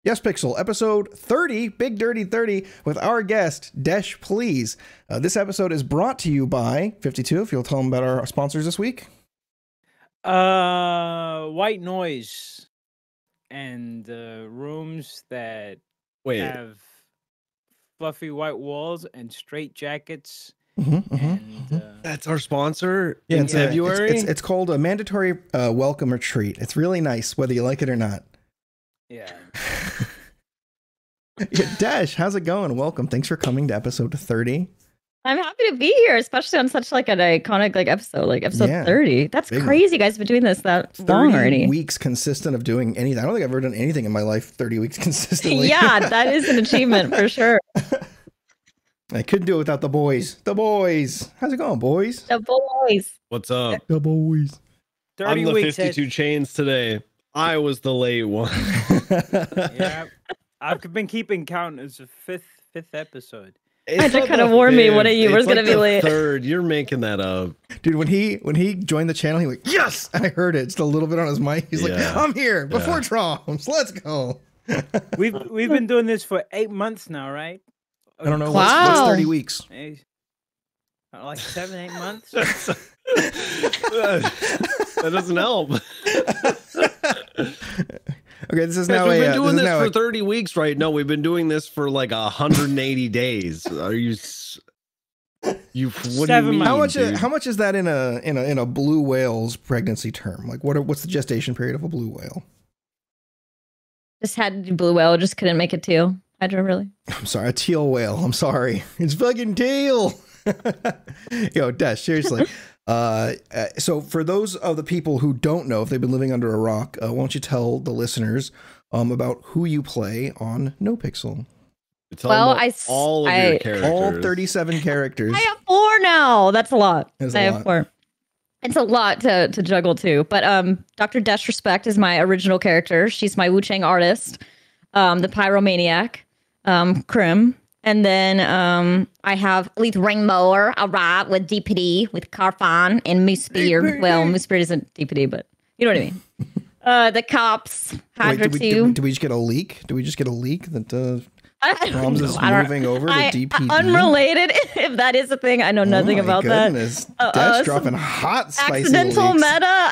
Yespixel, episode 30, Big Dirty 30, with our guest, DESHPLEASE. This episode is brought to you by 52, if you'll tell them about our sponsors this week. White noise and rooms that have fluffy white walls and straight jackets. That's our sponsor in February. It's called a mandatory welcome retreat. It's really nice, whether you like it or not. Yeah. Dash, how's it going? Welcome. Thanks for coming to episode 30. I'm happy to be here, especially on such like an iconic episode, like episode 30. That's crazy. You guys have been doing this that long already. 30 weeks consistent of doing anything. I don't think I've ever done anything in my life 30 weeks consistently. Yeah, that is an achievement for sure. I couldn't do it without the boys. The boys. How's it going, boys? The boys. What's up? The boys. I'm the 52 chains today. I was the late one. Yeah, I've been keeping count. It's the fifth episode. I had to kind of warn me one of you was going to be late. Third, you're making that up, dude. When he joined the channel, he was like, yes, I heard it just a little bit on his mic. He's like, I'm here before traumz. Let's go. We've been doing this for 8 months now, right? I don't know. What's 30 weeks? Like 7-8 months. That doesn't help. Okay, this is now we've been doing this for 30 weeks, right? No, we've been doing this for like 180 days. Are you? What do you mean? How much is that in a blue whale's pregnancy term? Like, what's the gestation period of a blue whale? Just had to do blue whale, just couldn't make it teal. Hydra, really? I'm sorry, a teal whale. I'm sorry, it's fucking teal. Yo, Desh, seriously. So for those of the people who don't know, if they've been living under a rock, why don't you tell the listeners about who you play on Nopixel? Well, all of your characters. All 37 characters. I have 4 now. That's a lot. I have 4. It's a lot to juggle too. But Dr. Deshrespect is my original character. She's my Wu Chang artist, the pyromaniac, Krim. And then I have Luth Ringmower, alright, with DPD, with Carfan and Moosebeard. Well, Moosebeard isn't DPD, but you know what I mean. The cops, Hydra 2. Did we just get a leak? Did we just get a leak that traumz is moving over to DPD? Unrelated, if that is a thing. I know nothing about that. That's dropping hot, spicy accidental leaks. meta.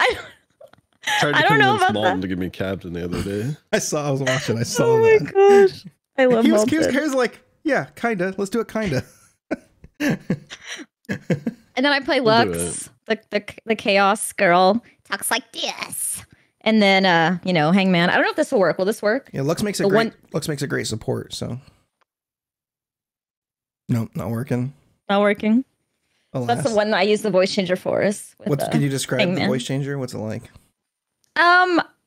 I don't know about Malton to give me captain the other day. I was watching. I saw that. Oh my gosh. I love Malton. He was like, yeah, kinda. Let's do it, kinda. And then I play Lux, the chaos girl. Talks like this. And then Hangman. I don't know if this will work. Will this work? Yeah, Lux makes a great support, so. Nope, not working. Not working. Alas. That's the one that I use the voice changer for. Can you describe Hangman. The voice changer? What's it like?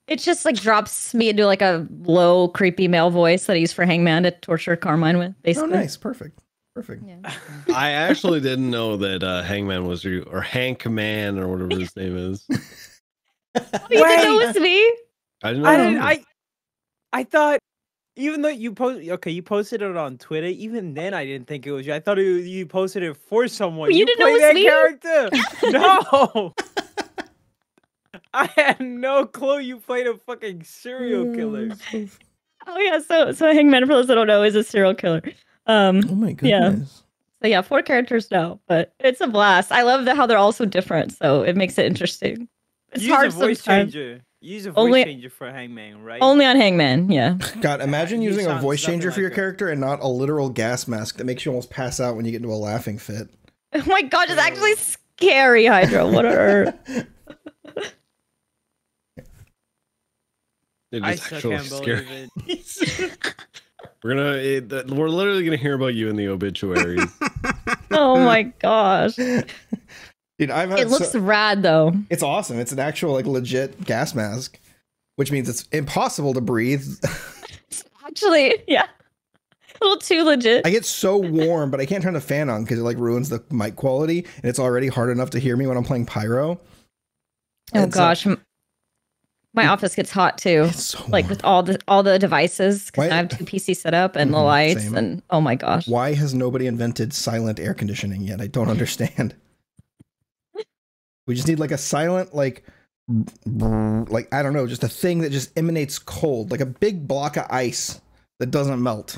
It just like drops me into like a low, creepy male voice that I use for Hangman to torture Carmine with, basically. Oh, nice. Perfect. Yeah. I actually didn't know that Hangman was you, or Hank Man, or whatever his name is. You didn't know it was me? I didn't know. I thought, even though you posted it on Twitter, even then I didn't think it was you. I thought you posted it for someone. You didn't know it was me? Character? No. I had no clue you played a fucking serial killer. Oh yeah, so Hangman, for those that don't know, is a serial killer. Oh my goodness. Yeah. So yeah, 4 characters now, but it's a blast. I love how they're all so different, so it makes it interesting. It's use hard a voice sometimes. changer. Use a voice changer for Hangman, right? Only on Hangman, yeah. God, imagine using a voice changer for your character and not a literal gas mask that makes you almost pass out when you get into a laughing fit. Oh my god, it's actually scary, Hydra. What are It is actually scary. We're literally gonna hear about you in the obituaries. Oh my gosh. Dude, it looks rad though. It's awesome. It's an actual like legit gas mask, which means it's impossible to breathe. Actually, yeah. A little too legit. I get so warm, but I can't turn the fan on because it like ruins the mic quality, and it's already hard enough to hear me when I'm playing pyro. Oh gosh. My office gets hot too, so like with all the devices. Because I have 2 PCs set up and the lights, and oh my gosh. Why has nobody invented silent air conditioning yet? I don't understand. We just need like a silent, like like, I don't know, just a thing that just emanates cold, like a big block of ice that doesn't melt.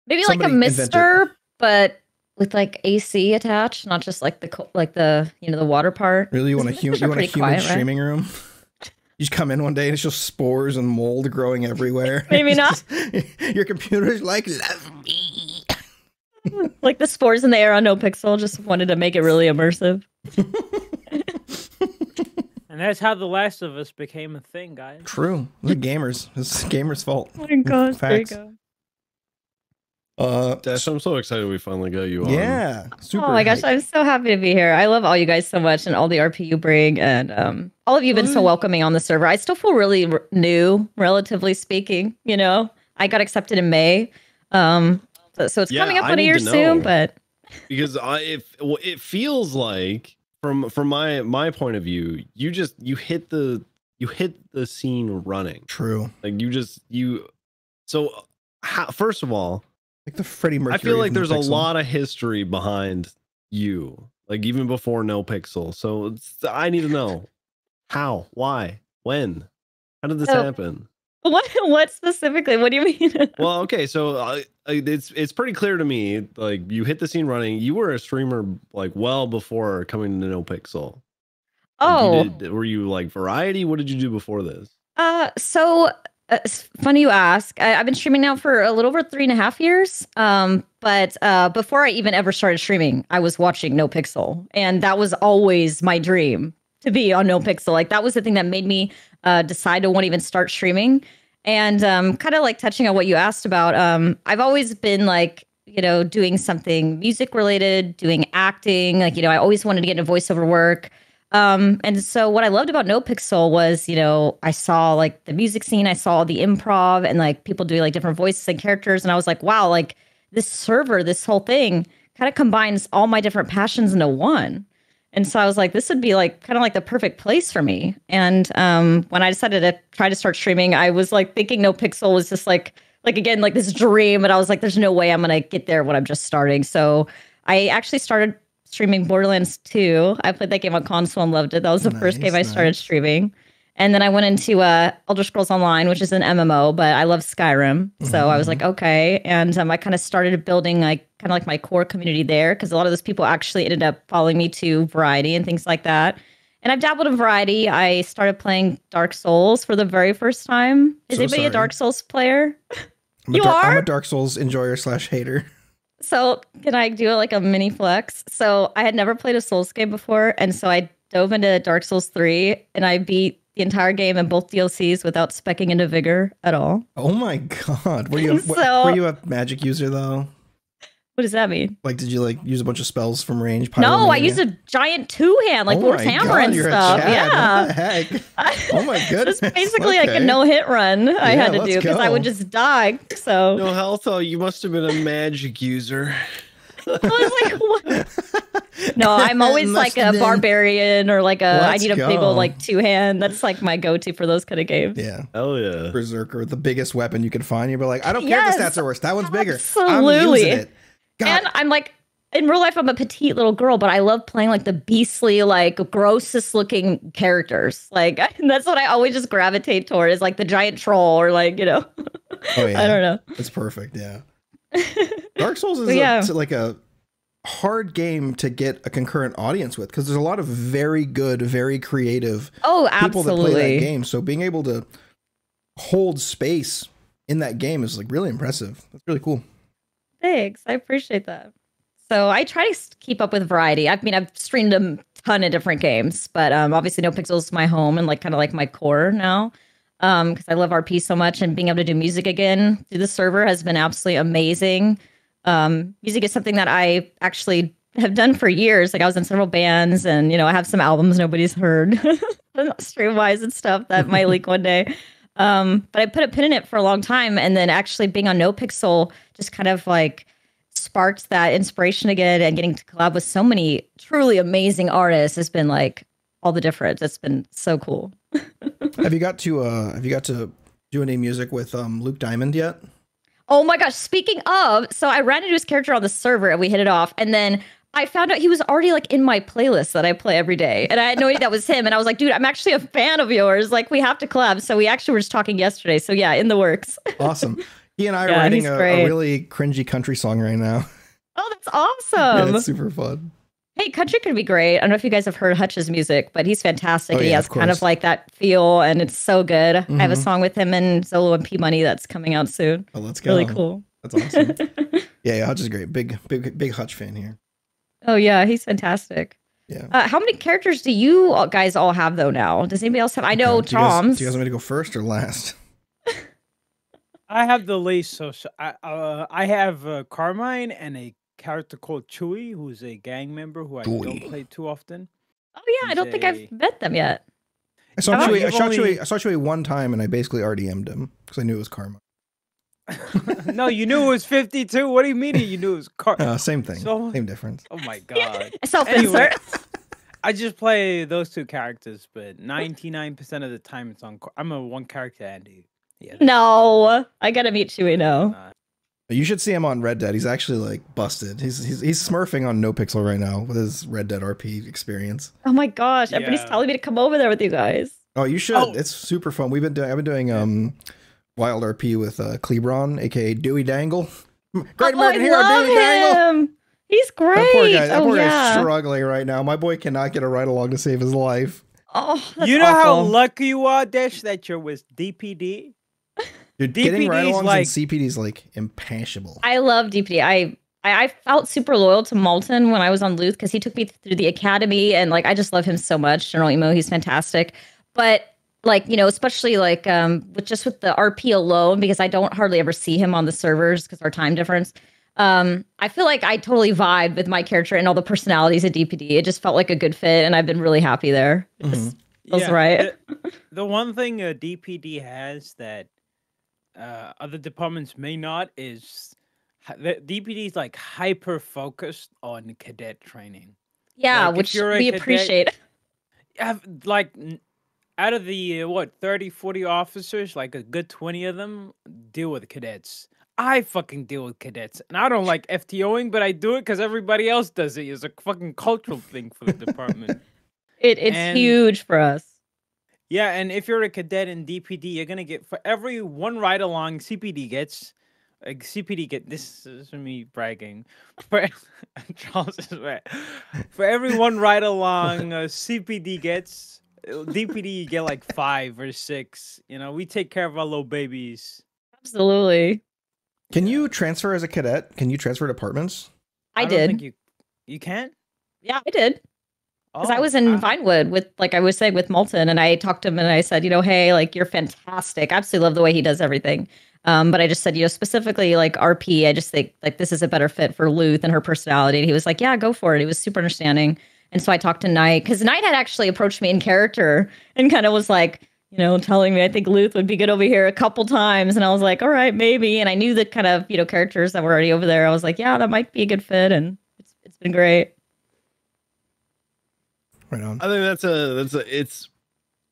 Maybe Somebody like a mister, but with like AC attached, not just like the the water part. Really, you want a human quiet, streaming room? You just come in one day and it's just spores and mold growing everywhere. Maybe not. Your computer's like, love me. Like the spores in the air on Nopixel, just wanted to make it really immersive. And that's how The Last of Us became a thing, guys. True. The gamers. It's gamers' fault. Oh my gosh, there you Facts. go. Dash, I'm so excited we finally got you on. Yeah. Super Oh my gosh, hype. I'm so happy to be here. I love all you guys so much and all the RP you bring, and all of you have been so welcoming on the server. I still feel really new, relatively speaking. You know, I got accepted in May, so it's coming up on a year soon. But because it feels like from my point of view, you hit the scene running. True. Like first of all, like the Freddie Mercury. I feel like from there's a Nopixel. lot of history behind you, like even before Nopixel. So I need to know how, why, when, how did this happen? What specifically? What do you mean? Well, okay, so it's pretty clear to me. Like you hit the scene running. You were a streamer like well before coming to Nopixel. Oh, were you like variety? What did you do before this? It's funny you ask. I've been streaming now for a little over 3.5 years. But before I even ever started streaming, I was watching Nopixel, and that was always my dream to be on Nopixel. Like that was the thing that made me decide to want to even start streaming. And kind of like touching on what you asked about, I've always been like, doing something music related, doing acting. Like, I always wanted to get into voiceover work. And so what I loved about Nopixel was, I saw like the music scene, I saw the improv and like people doing like different voices and characters. And I was like, wow, like this server, this whole thing kind of combines all my different passions into one. And so I was like, this would be like kind of like the perfect place for me. And when I decided to try to start streaming, I was like thinking Nopixel was just like again, like this dream. And I was like, there's no way I'm going to get there when I'm just starting. So I actually started streaming Borderlands 2. I played that game on console and loved it. That was the first game I started streaming. And then I went into Elder Scrolls Online, which is an MMO, but I love Skyrim. So I was like, okay. And I kind of started building like kind of like my core community there because a lot of those people actually ended up following me to Variety and things like that. And I've dabbled in Variety. I started playing Dark Souls for the very first time. Is anybody a Dark Souls player? I'm a Dark Souls enjoyer / hater. So can I do like a mini flex? So I had never played a Souls game before. And so I dove into Dark Souls 3 and I beat the entire game and both DLCs without specking into Vigor at all. Oh my God. Were you a magic user though? What does that mean? Like, did you like use a bunch of spells from range? No, I used a giant 2-hand, like Lord's Hammer and stuff. Yeah. What the heck? Oh my goodness. Just basically like a no-hit run I had to do because I would just die. So no health. Oh, you must have been a magic user. I was like, what? No, I'm always like a barbarian or like I need a big old like 2-hand. That's like my go-to for those kind of games. Yeah. Oh yeah. Berserker, the biggest weapon you can find. You'd be like, I don't care if the stats are worse. That one's bigger. Absolutely. I'm using it. And I'm like, in real life, I'm a petite little girl, but I love playing like the beastly, like grossest looking characters. Like that's what I always just gravitate toward is like the giant troll or like, Oh yeah. I don't know. It's perfect. Yeah. Dark Souls is like a hard game to get a concurrent audience with because there's a lot of very good, very creative people that play that game. So being able to hold space in that game is like really impressive. That's really cool. Thanks. I appreciate that. So I try to keep up with variety. I mean, I've streamed a ton of different games, but obviously Nopixel is my home and like kind of like my core now because I love RP so much and being able to do music again through the server has been absolutely amazing. Music is something that I actually have done for years. Like I was in several bands and, I have some albums nobody's heard stream-wise and stuff that might leak one day. But I put a pin in it for a long time. And then actually being on Nopixel just kind of like sparked that inspiration again and getting to collab with so many truly amazing artists has been like all the difference. It's been so cool. Have you got to do any music with Luke Diamond yet? Oh my gosh. Speaking of, so I ran into his character on the server and we hit it off. And then I found out he was already like in my playlist that I play every day. And I had no idea that was him. And I was like, dude, I'm actually a fan of yours. Like, we have to collab. So we actually were just talking yesterday. So yeah, in the works. Awesome. He and I are writing a really cringy country song right now. Oh, that's awesome. Yeah, it's super fun. Hey, country could be great. I don't know if you guys have heard Hutch's music, but he's fantastic. And he has kind of like that feel, and it's so good. I have a song with him and Zolo and P Money that's coming out soon. Oh, let's go. Really cool. That's awesome. Yeah, Hutch is great. Big Hutch fan here. Oh yeah, he's fantastic. Yeah. How many characters do you guys all have though now? Does anybody else have? I know traumz. Do you guys want me to go first or last? I have the least. So I have Carmine and a character called Chewy, who's a gang member who I don't play too often. Oh yeah, I don't think I've met them yet. I saw Chewy one time, and I basically already M'd him because I knew it was Carmine. No, you knew it was 52. What do you mean you knew it was Carmine? Same thing. Same difference. Oh my god. Self-insert. I just play those two characters, but 99% of the time it's on. I'm a one character Andy. Yeah. No, I gotta meet Chewy now. You should see him on Red Dead. He's actually like busted. He's smurfing on Nopixel right now with his Red Dead RP experience. Oh my gosh! Everybody's telling me to come over there with you guys. Oh, you should. Oh. It's super fun. I've been doing Wild RP with Clebron, aka Dewey Dangle. Great American hero, Dewey Dangle. He's great. That poor guy's struggling right now. My boy cannot get a ride along to save his life. Oh, you know how lucky you are, Desh, that you're with DPD. Dude, getting ride-alongs and CPD is like impashable. I love DPD. I felt super loyal to Malton when I was on Luth because he took me through the academy, and like I just love him so much. General Emo, he's fantastic. But like, you know, especially like with the RP alone, because I don't hardly ever see him on the servers because our time difference. I feel like I totally vibed with my character and all the personalities at DPD. It just felt like a good fit, and I've been really happy there. It just feels right. The one thing DPD has that other departments may not is the DPD is like hyper focused on cadet training. Yeah, like which we appreciate. Like out of the 30, 40 officers, like a good 20 of them deal with cadets. I fucking deal with cadets, and I don't like FTOing, but I do it because everybody else does it. It's a fucking cultural thing for the department. It's huge for us. Yeah, and if you're a cadet in DPD, you're gonna get for every one ride along CPD gets. This is me bragging. For Charles is right. For every one ride along CPD gets, DPD you get like 5 or 6. You know, we take care of our little babies. Absolutely. Can you transfer as a cadet? Can you transfer departments? I did. Think you can? Yeah, I did. Because I was in Vinewood with, like I was saying, with Malton, and I talked to him and I said, you know, hey, like, you're fantastic. I absolutely love the way he does everything. But I just said, you know, specifically like RP, I just think like this is a better fit for Luth and her personality. And he was like, yeah, go for it. He was super understanding. And so I talked to Knight, because Knight had actually approached me in character and kind of was like, you know, telling me I think Luth would be good over here a couple times. And I was like, all right, maybe. And I knew the kind of, you know, characters that were already over there. I was like, yeah, that might be a good fit. And it's been great. Right on. I think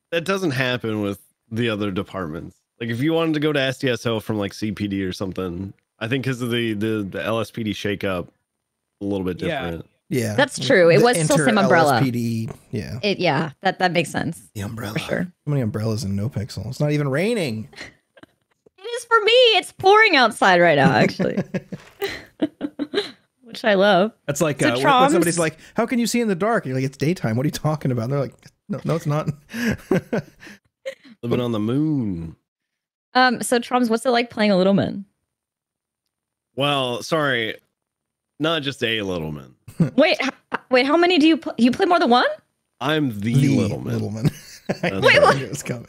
that doesn't happen with the other departments. Like if you wanted to go to SDSO from like CPD or something, I think because of the LSPD shakeup, a little bit different. Yeah, that's true. It was still same umbrella. LSPD, yeah. That makes sense. The umbrella. For sure. How many umbrellas in Nopixel? It's not even raining. It is for me. It's pouring outside right now, actually. Which I love. That's like when somebody's like, "How can you see in the dark?" And you're like, "It's daytime. What are you talking about?" And they're like, "No, it's not." Living on the moon. So traumz, what's it like playing a little man? Well, sorry, not just a little man. Wait, how many do you play? You play more than one? I'm the little man. I knew it was coming.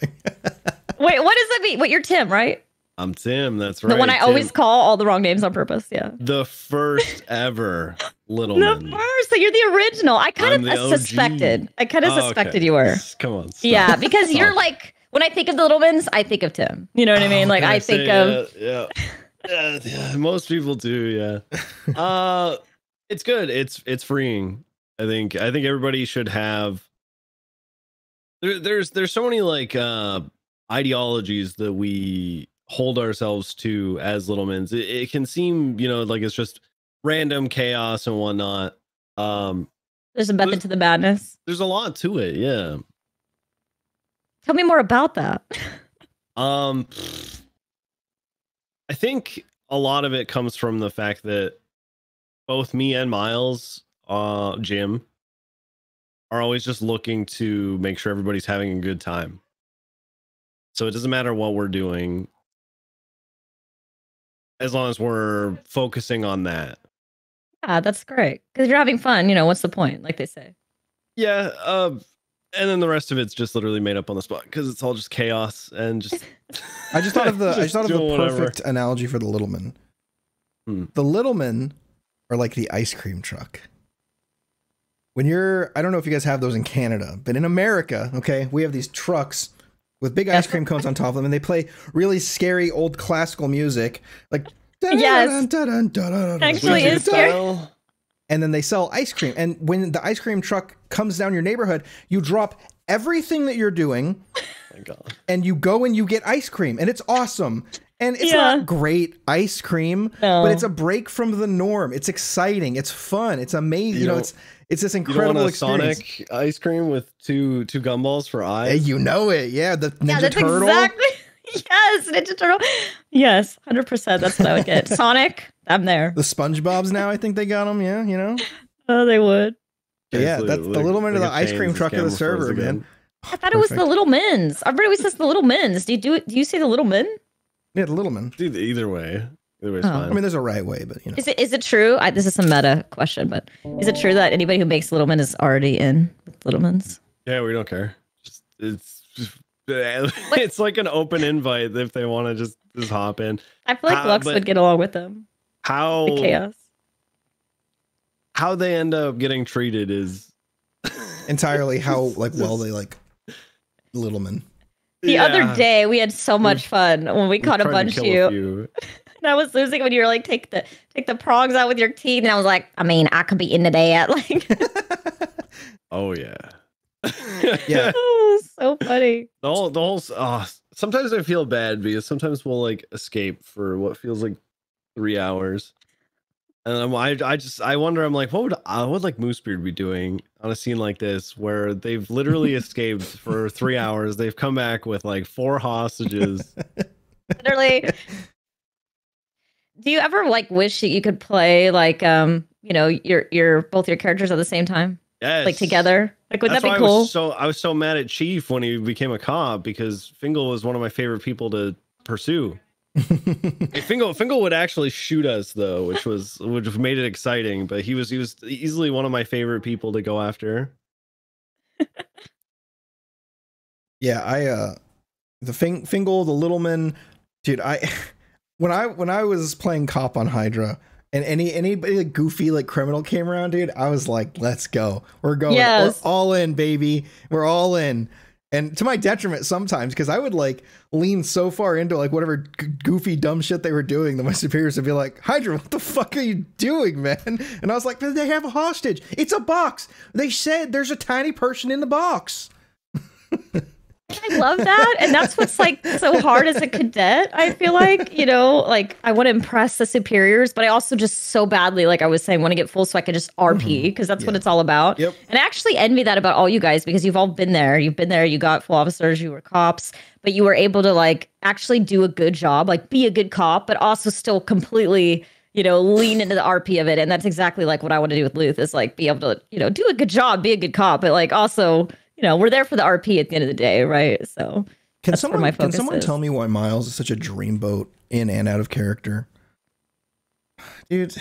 Wait, what does that mean? Wait, you're Tim, right? I'm Tim, that's right. The one I always call all the wrong names on purpose, yeah. The first ever little man. The first, so you're the original. I kind of suspected. You were. Come on. Stop. Yeah, because you're like, when I think of the Littlemans, I think of Tim. You know what I mean? Like I think of yeah, most people do, yeah. It's good. It's freeing. I think everybody should have there's so many like ideologies that we hold ourselves to as Littlemans. It can seem, you know, like it's just random chaos and whatnot, There's a method to the madness. There's a lot to it, yeah. Tell me more about that. I think a lot of it comes from the fact that both me and Miles, Jim, are always just looking to make sure everybody's having a good time. So it doesn't matter what we're doing, as long as we're focusing on that. Yeah, that's great. Because you're having fun, you know, what's the point, like they say. Yeah, and then the rest of it's just literally made up on the spot because it's all just chaos and just. I just thought of the perfect analogy for the little men. The little men are like the ice cream truck. When I don't know if you guys have those in Canada, but in America, okay, we have these trucks with big ice cream cones on top of them, and they play really scary old classical music, like actually is scary. And then they sell ice cream. And when the ice cream truck comes down your neighborhood, you drop everything that you're doing, and you go and you get ice cream, and it's awesome. And it's not great ice cream, but it's a break from the norm. It's exciting. It's fun. It's amazing. You know, it's this incredible experience. Sonic ice cream with two gumballs for eyes. Hey, you know it. Yeah, the Ninja Turtle. Exactly. Yes, Ninja Turtle. Yes, 100%. That's what I would get. Sonic, I'm there. The SpongeBob's now, I think they got them. Yeah, you know. Oh, they would. Yeah, that's the little men of the ice cream truck of the server, man. I thought it was the Little Men's. Everybody always says the Little Men's. Do you say the Little Men? Yeah, the little men. Either way. Either way's fine. I mean, there's a right way, but you know. Is it true? This is a meta question, but is it true that anybody who makes Little Men is already in with Little Men's? Yeah, we don't care. It's like an open invite if they want to just hop in. I feel like Lux would get along with them. The chaos. How they end up getting treated is entirely how well they like Little Men. The other day we had so much fun when we caught a bunch of you. And I was losing when you were like, take the prongs out with your teeth, and I was like, I mean, I could be into that. Like, oh yeah. Yeah. Oh, so funny. The whole sometimes I feel bad because sometimes we'll like escape for what feels like 3 hours. And I wonder, I'm like, what would like Moosebeard be doing on a scene like this where they've literally escaped for 3 hours? They've come back with like 4 hostages. Literally. Do you ever like wish that you could play like you know, your both your characters at the same time? Yes. Like together? Like would that be cool? I was so mad at Chief when he became a cop because Fingal was one of my favorite people to pursue. Fingal would actually shoot us though, which made it exciting, but he was easily one of my favorite people to go after. Yeah, Fingal, the Little Men, dude, when I was playing cop on Hydra and anybody like goofy like criminal came around, dude, I was like, let's go. We're going. Yes. We're all in, baby. We're all in. And to my detriment sometimes, because I would like lean so far into like whatever goofy dumb shit they were doing that my superiors would be like, Hydra, what the fuck are you doing, man? And I was like, they have a hostage. It's a box. They said there's a tiny person in the box. I love that. And that's what's like so hard as a cadet. I feel like, you know, like I want to impress the superiors, but I also just so badly, like I was saying, want to get full so I can just RP because that's what it's all about. Yep. And I actually envy that about all you guys because you've all been there. You've been there. You got full officers. You were cops, but you were able to like actually do a good job, like be a good cop, but also still completely, you know, lean into the RP of it. And that's exactly like what I want to do with Luth is like be able to, you know, do a good job, be a good cop, but like also, you know, we're there for the RP at the end of the day, right? So can someone tell me why Miles is such a dreamboat in and out of character? Dude,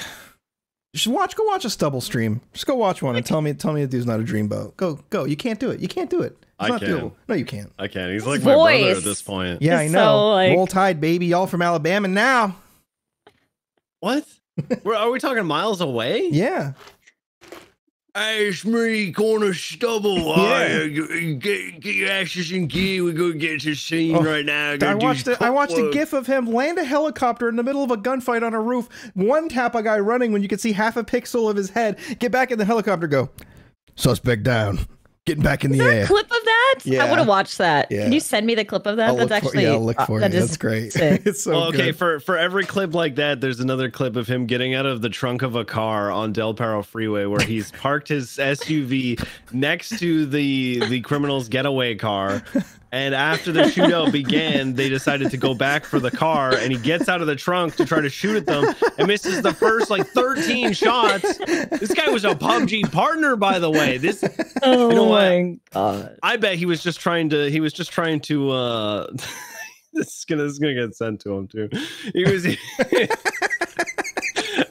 you should go watch a Stubble stream. Just go watch one and tell me the dude's not a dreamboat. Go. You can't do it. You can't do it. It's not doable. No, you can't. I can't. He's like my brother at this point. Yeah, I know. So, like... Roll Tide, baby. Y'all from Alabama now. What? Are we talking miles away? Yeah. Hey, it's me, Corner Stubble. Yeah. Get your asses in gear. We're going to get to the scene right now. I watched a gif of him land a helicopter in the middle of a gunfight on a roof, one tap a guy running when you could see half a pixel of his head, get back in the helicopter, go, suspect down. Getting back in Is the there air. a clip of that? Yeah. I want to watch that. Yeah. Can you send me the clip of that? I'll That's look actually I'll look for that you. is That's great. sick. It's so Well, okay, good. for every clip like that, there's another clip of him getting out of the trunk of a car on Del Perro Freeway where he's parked his SUV next to the criminal's getaway car. And after the shootout began, they decided to go back for the car, and he gets out of the trunk to try to shoot at them and misses the first like 13 shots. This guy was a PUBG partner, by the way. This, Oh you know my god! I bet he was just trying to. This is gonna get sent to him too. He was.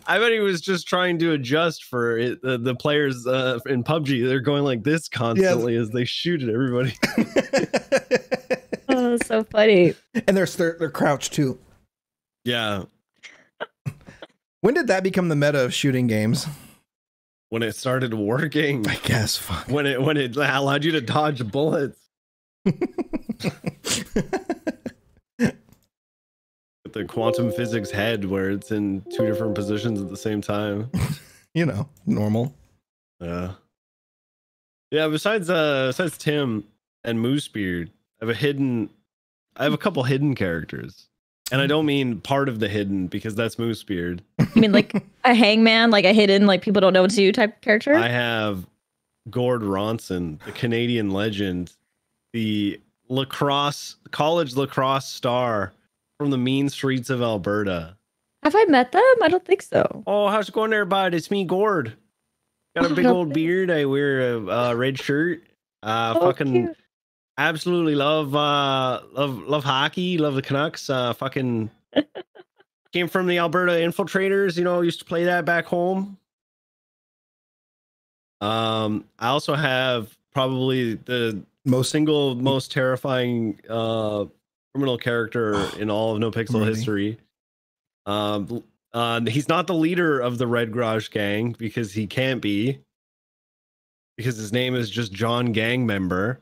I bet he was just trying to adjust for it, the players in PUBG. They're going like this constantly as they shoot at everybody. Oh, so funny. And they're crouched too. Yeah. When did that become the meta of shooting games? When it started working. I guess. Fuck. When it allowed you to dodge bullets. The quantum physics head where it's in two different positions at the same time. You know, normal. Yeah. Besides Tim and Moosebeard, I have a couple hidden characters. And I don't mean part of the hidden because that's Moosebeard. You mean like a hangman, like a hidden, like people don't know what to do type character? I have Gord Ronson, the Canadian legend, the college lacrosse star from the mean streets of Alberta. Have I met them? I don't think so. Oh, how's it going there, bud? It's me, Gord. Got a big old beard. I wear a red shirt. Fucking cute. absolutely love hockey. Love the Canucks. Fucking came from the Alberta Infiltrators. You know, used to play that back home. I also have probably the most terrifying criminal character in all of Nopixel history. He's not the leader of the Red Garage Gang because he can't be, because his name is just John Gang Member.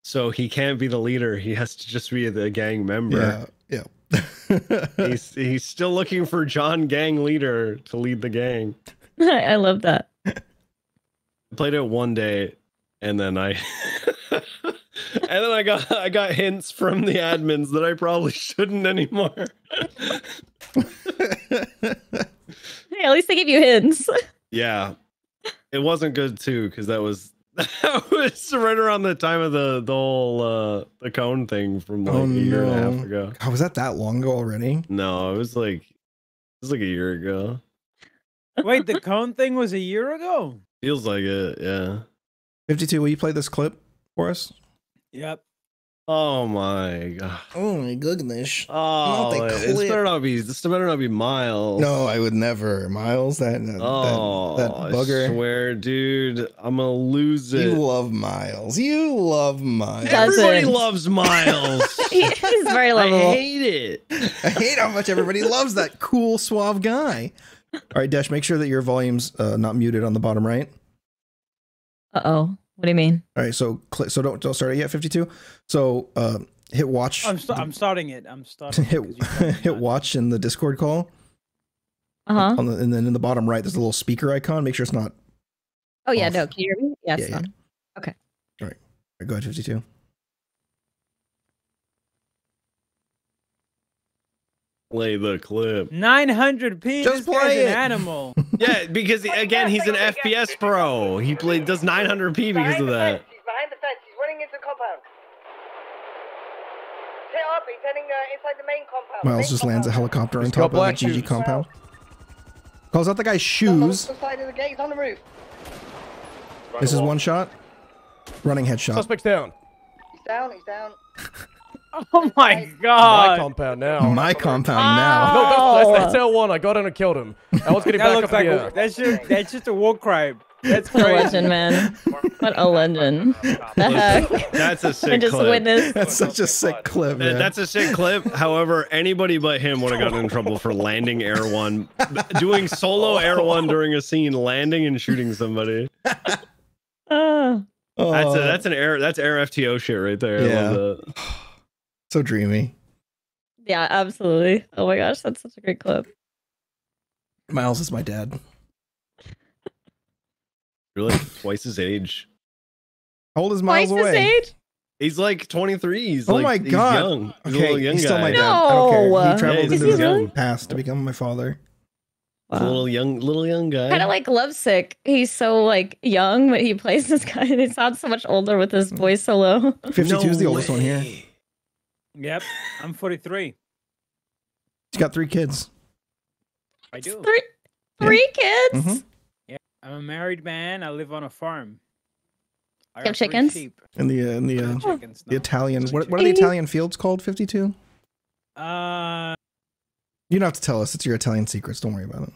So he can't be the leader. He has to just be the gang member. Yeah. He's still looking for John Gang Leader to lead the gang. I love that. I played it one day, and then I got hints from the admins that I probably shouldn't anymore. Hey, at least they give you hints. Yeah, it wasn't good too because that was right around the time of the whole the cone thing from like a year and a half ago. God, was that long ago already? No, it was like a year ago. Wait, the cone thing was a year ago? Feels like it, yeah. 52, will you play this clip for us? Yep. Oh my god. Oh my goodness. Oh, this better not be Miles. No, I would never. Miles, that bugger. I swear, dude, I'm gonna lose it. You love Miles. Everybody loves Miles. He's very lovable. I hate it. I hate how much everybody loves that cool, suave guy. All right, Desh, make sure that your volume's not muted on the bottom right. Uh-oh. What do you mean? All right, so don't start it yet, 52. So hit watch. I'm starting it. I'm starting. Hit watch in the Discord call. Uh-huh. And then in the bottom right, there's a little speaker icon. Make sure it's not. Oh, yeah, off. no. Can you hear me? Yes. Yeah. Okay. All right, go ahead, 52. Play the clip. 900p. Just This guy's play an it. animal. Yeah, because again, he's an FPS pro. He does 900p because of that. He's behind the fence. He's running into the compound. Hit up. He's heading inside the main compound. Miles just lands a helicopter on He's top got of the black GG shoes. compound. Calls out the guy's shoes. On the side of the gate. He's on the roof. This is one shot. Running headshot. Suspect's down. He's down. He's down. Oh my My god. compound now. My compound now. No, that's L1. I got in and killed him. I was getting That back looks up like the that's just a war crime. That's What a crazy. legend, man. What a legend. The heck? That's a I sick just clip. witnessed. That's such a sick clip, man. That's a sick clip. However, anybody but him would have gotten in trouble for landing Air 1, doing solo Air 1 during a scene, landing and shooting somebody. Oh. That's Air FTO shit right there. I Yeah. love that. So dreamy. Yeah, absolutely. Oh my gosh, that's such a great clip. Miles is my dad. You're like twice his age. How old is Miles Twice his away? age? He's like 23. He's Oh like, my God. He's young. He's a Okay, little young he's still guy. my dad. I don't care. No. He traveled Yeah, into he's the young. past to become my father. He's a little young guy. Kind of like Lovesick. He's so like young, but he plays this guy and he sounds so much older with his voice so low. 52 is the oldest one here. Yep, I'm 43. He's got 3 kids. I do. Three kids? Mhm. Yeah, I'm a married man. I live on a farm. I You have got 3 chickens? sheep. And the Chickens, the no. Italian. Three What are the Italian fields called? 52. chickens. You don't have to tell us. It's your Italian secrets. Don't worry about it.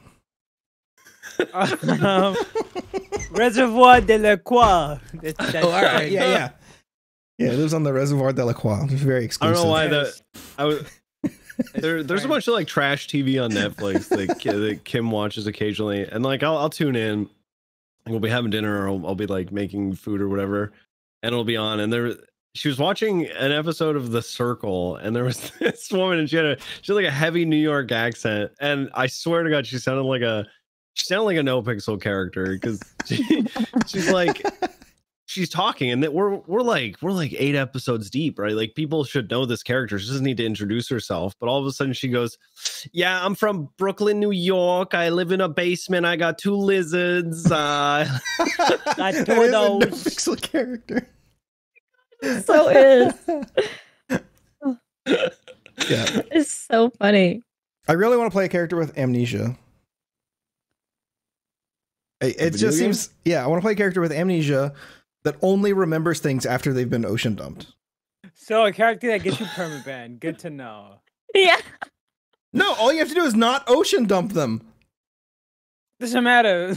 Reservoir de la Croix. That's Oh, all right. Yeah. Yeah, it lives on the Reservoir de la Croix. It's very I exclusive. don't know why Yes. I was. There's a bunch of like trash TV on Netflix that Kim watches occasionally, and like I'll tune in, and we'll be having dinner, or I'll be like making food or whatever, and it'll be on, and she was watching an episode of The Circle, and there was this woman, and she had like a heavy New York accent, and I swear to God, she sounded like a Nopixel character because she's like. She's talking, and that we're like 8 episodes deep, right? Like people should know this character. She doesn't need to introduce herself, but all of a sudden she goes, "Yeah, I'm from Brooklyn, New York. I live in a basement. I got 2 lizards." Got 2 It of is a those. Nopixel character. So is. Yeah. It's so funny. I really want to play a character with amnesia. It video just game? seems, I want to play a character with amnesia that only remembers things after they've been ocean dumped. So a character that gets you permaban. Good to know. Yeah. No, all you have to do is not ocean dump them. Doesn't matter.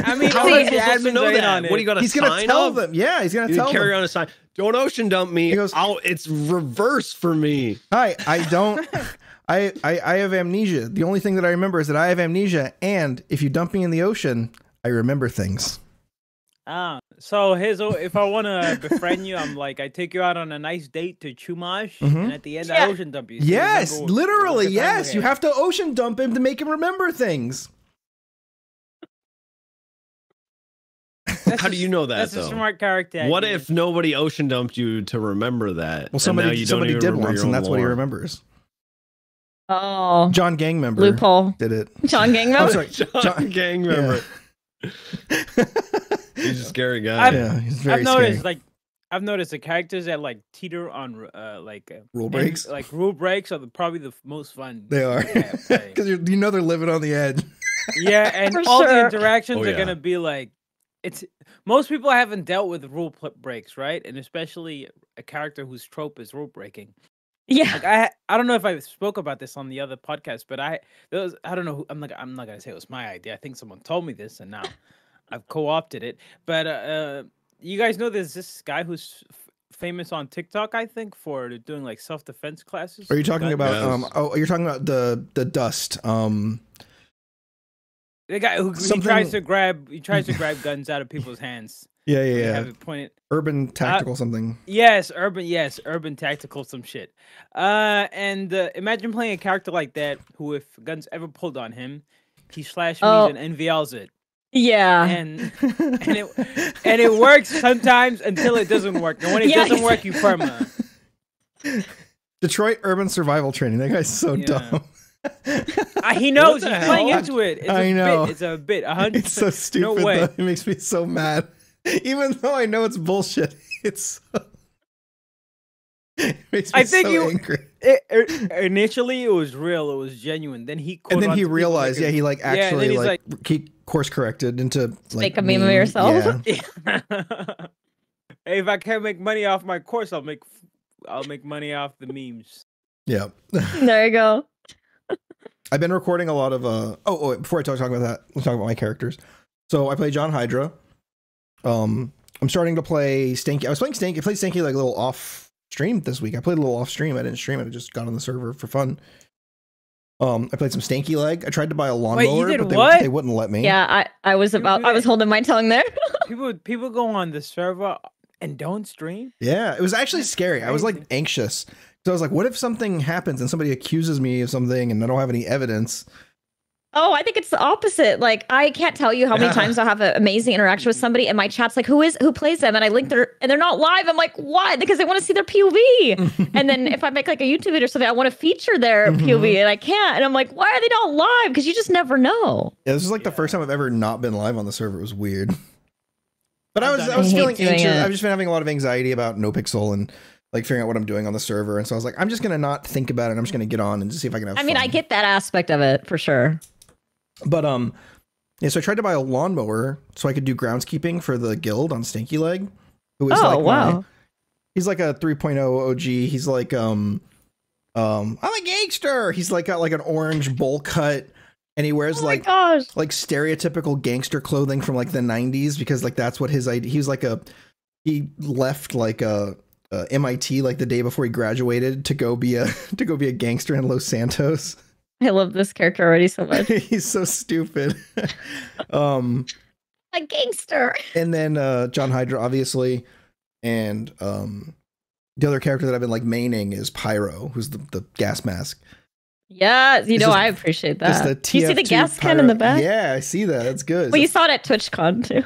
I mean, How all are the you supposed to admins know are in that? on it. What do you got to He's gonna sign tell up? them. Yeah, he's gonna You tell carry them. on a sign. Don't ocean dump me. He goes, It's reverse for me. Hi, I don't. I have amnesia. The only thing that I remember is that I have amnesia, and if you dump me in the ocean, I remember things. So if I want to befriend you, I'm like, I take you out on a nice date to Chumash, and at the end, I ocean dump you. So you Yes, remember literally, what the time yes. we You had. have to ocean dump him to make him remember things. That's How a- do you know that, That's though? a smart character. What idea. if nobody ocean dumped you to remember that? Well, and now somebody you don't even did remember once, your and own that's what he lore? remembers. Oh. John Gang member Loophole. did it. John Gang I'm member. sorry, John Gang member. He's a scary guy. I've- He's very I've noticed, scary. I've noticed the characters that like teeter on Rule breaks? Like rule breaks are probably the most fun. They are to play. because you know they're living on the edge. Yeah, and For all the sure. interactions Oh, are yeah. gonna be like, most people haven't dealt with breaks, right? And especially a character whose trope is rule breaking. Yeah. Like I don't know if I spoke about this on the other podcast, but I don't know. I'm not gonna say it was my idea. I think someone told me this, and now I've co-opted it. But you guys know there's this guy who's famous on TikTok, I think, for doing like self-defense classes. Are you talking about? Yes. You're talking about the dust. The guy who Something- tries to grab guns out of people's hands. Yeah, They yeah. Have it pointed. Urban tactical something. Yes, urban tactical, some shit. And imagine playing a character like that who, if guns ever pulled on him, he slash me's and NVLs it. Yeah. And it works sometimes until it doesn't work. And when it Yeah, doesn't work, you perma. Detroit urban survival training. That guy's so Yeah. dumb. He knows What he's the playing hell? into it. It's I a know. Bit. It's a bit. 100%. It's so stupid. No way. Though. It makes me so mad. Even though I know it's bullshit, it makes me I think so angry. Initially, it was real. It was genuine. Then he And then he quote-unquote people realized, like he like and then actually he's like he course corrected into like Make a meme of yourself? Yeah. Hey, if I can't make money off my course, I'll make money off the memes. Yeah. There you go. I've been recording a lot of wait, before I talk about that, let's talk about my characters. So I play John Hydra. I'm starting to play Stanky. I was playing Stanky. I played Stanky like a little off stream this week. I played a little off stream. I didn't stream it. I just got on the server for fun. I played some Stanky Leg. I tried to buy a lawnmower, did but what? they wouldn't let me. Yeah, I was do that. holding my tongue there. People go on the server and don't stream. Yeah, it was actually scary. I was like crazy. anxious. So I was like, what if something happens and somebody accuses me of something and I don't have any evidence? Oh, I think it's the opposite. Like, I can't tell you how many times I'll have an amazing interaction with somebody, and my chat's like, who plays them? And I link and they're not live. I'm like, what? Because I want to see their POV. And then if I make like a YouTube video or something, I want to feature their POV, and I can't. And I'm like, why are they not live? Because you just never know. Yeah, this is like the first time I've ever not been live on the server. It was weird. But I was feeling anxious. I've just been having a lot of anxiety about Nopixel and like figuring out what I'm doing on the server. And so I was like, I'm just going to not think about it. I'm just going to get on and just see if I can have fun. I mean, I get that aspect of it for sure. But, yeah, so I tried to buy a lawnmower so I could do groundskeeping for the guild on Stinky Leg. Who is he's like a 3.0 OG. He's like, I'm a gangster. He's like got like an orange bowl cut. And he wears like stereotypical gangster clothing from like the 90s because like that's what his idea. He left like a MIT like the day before he graduated to go be a gangster in Los Santos. I love this character already so much. He's so stupid. A gangster. And then John Hydra obviously, and the other character that I've been like maining is Pyro, who's the gas mask. Yeah, I appreciate that. Do you see the gas can in the back? Yeah, I see that. That's good. Well, you saw it at TwitchCon too.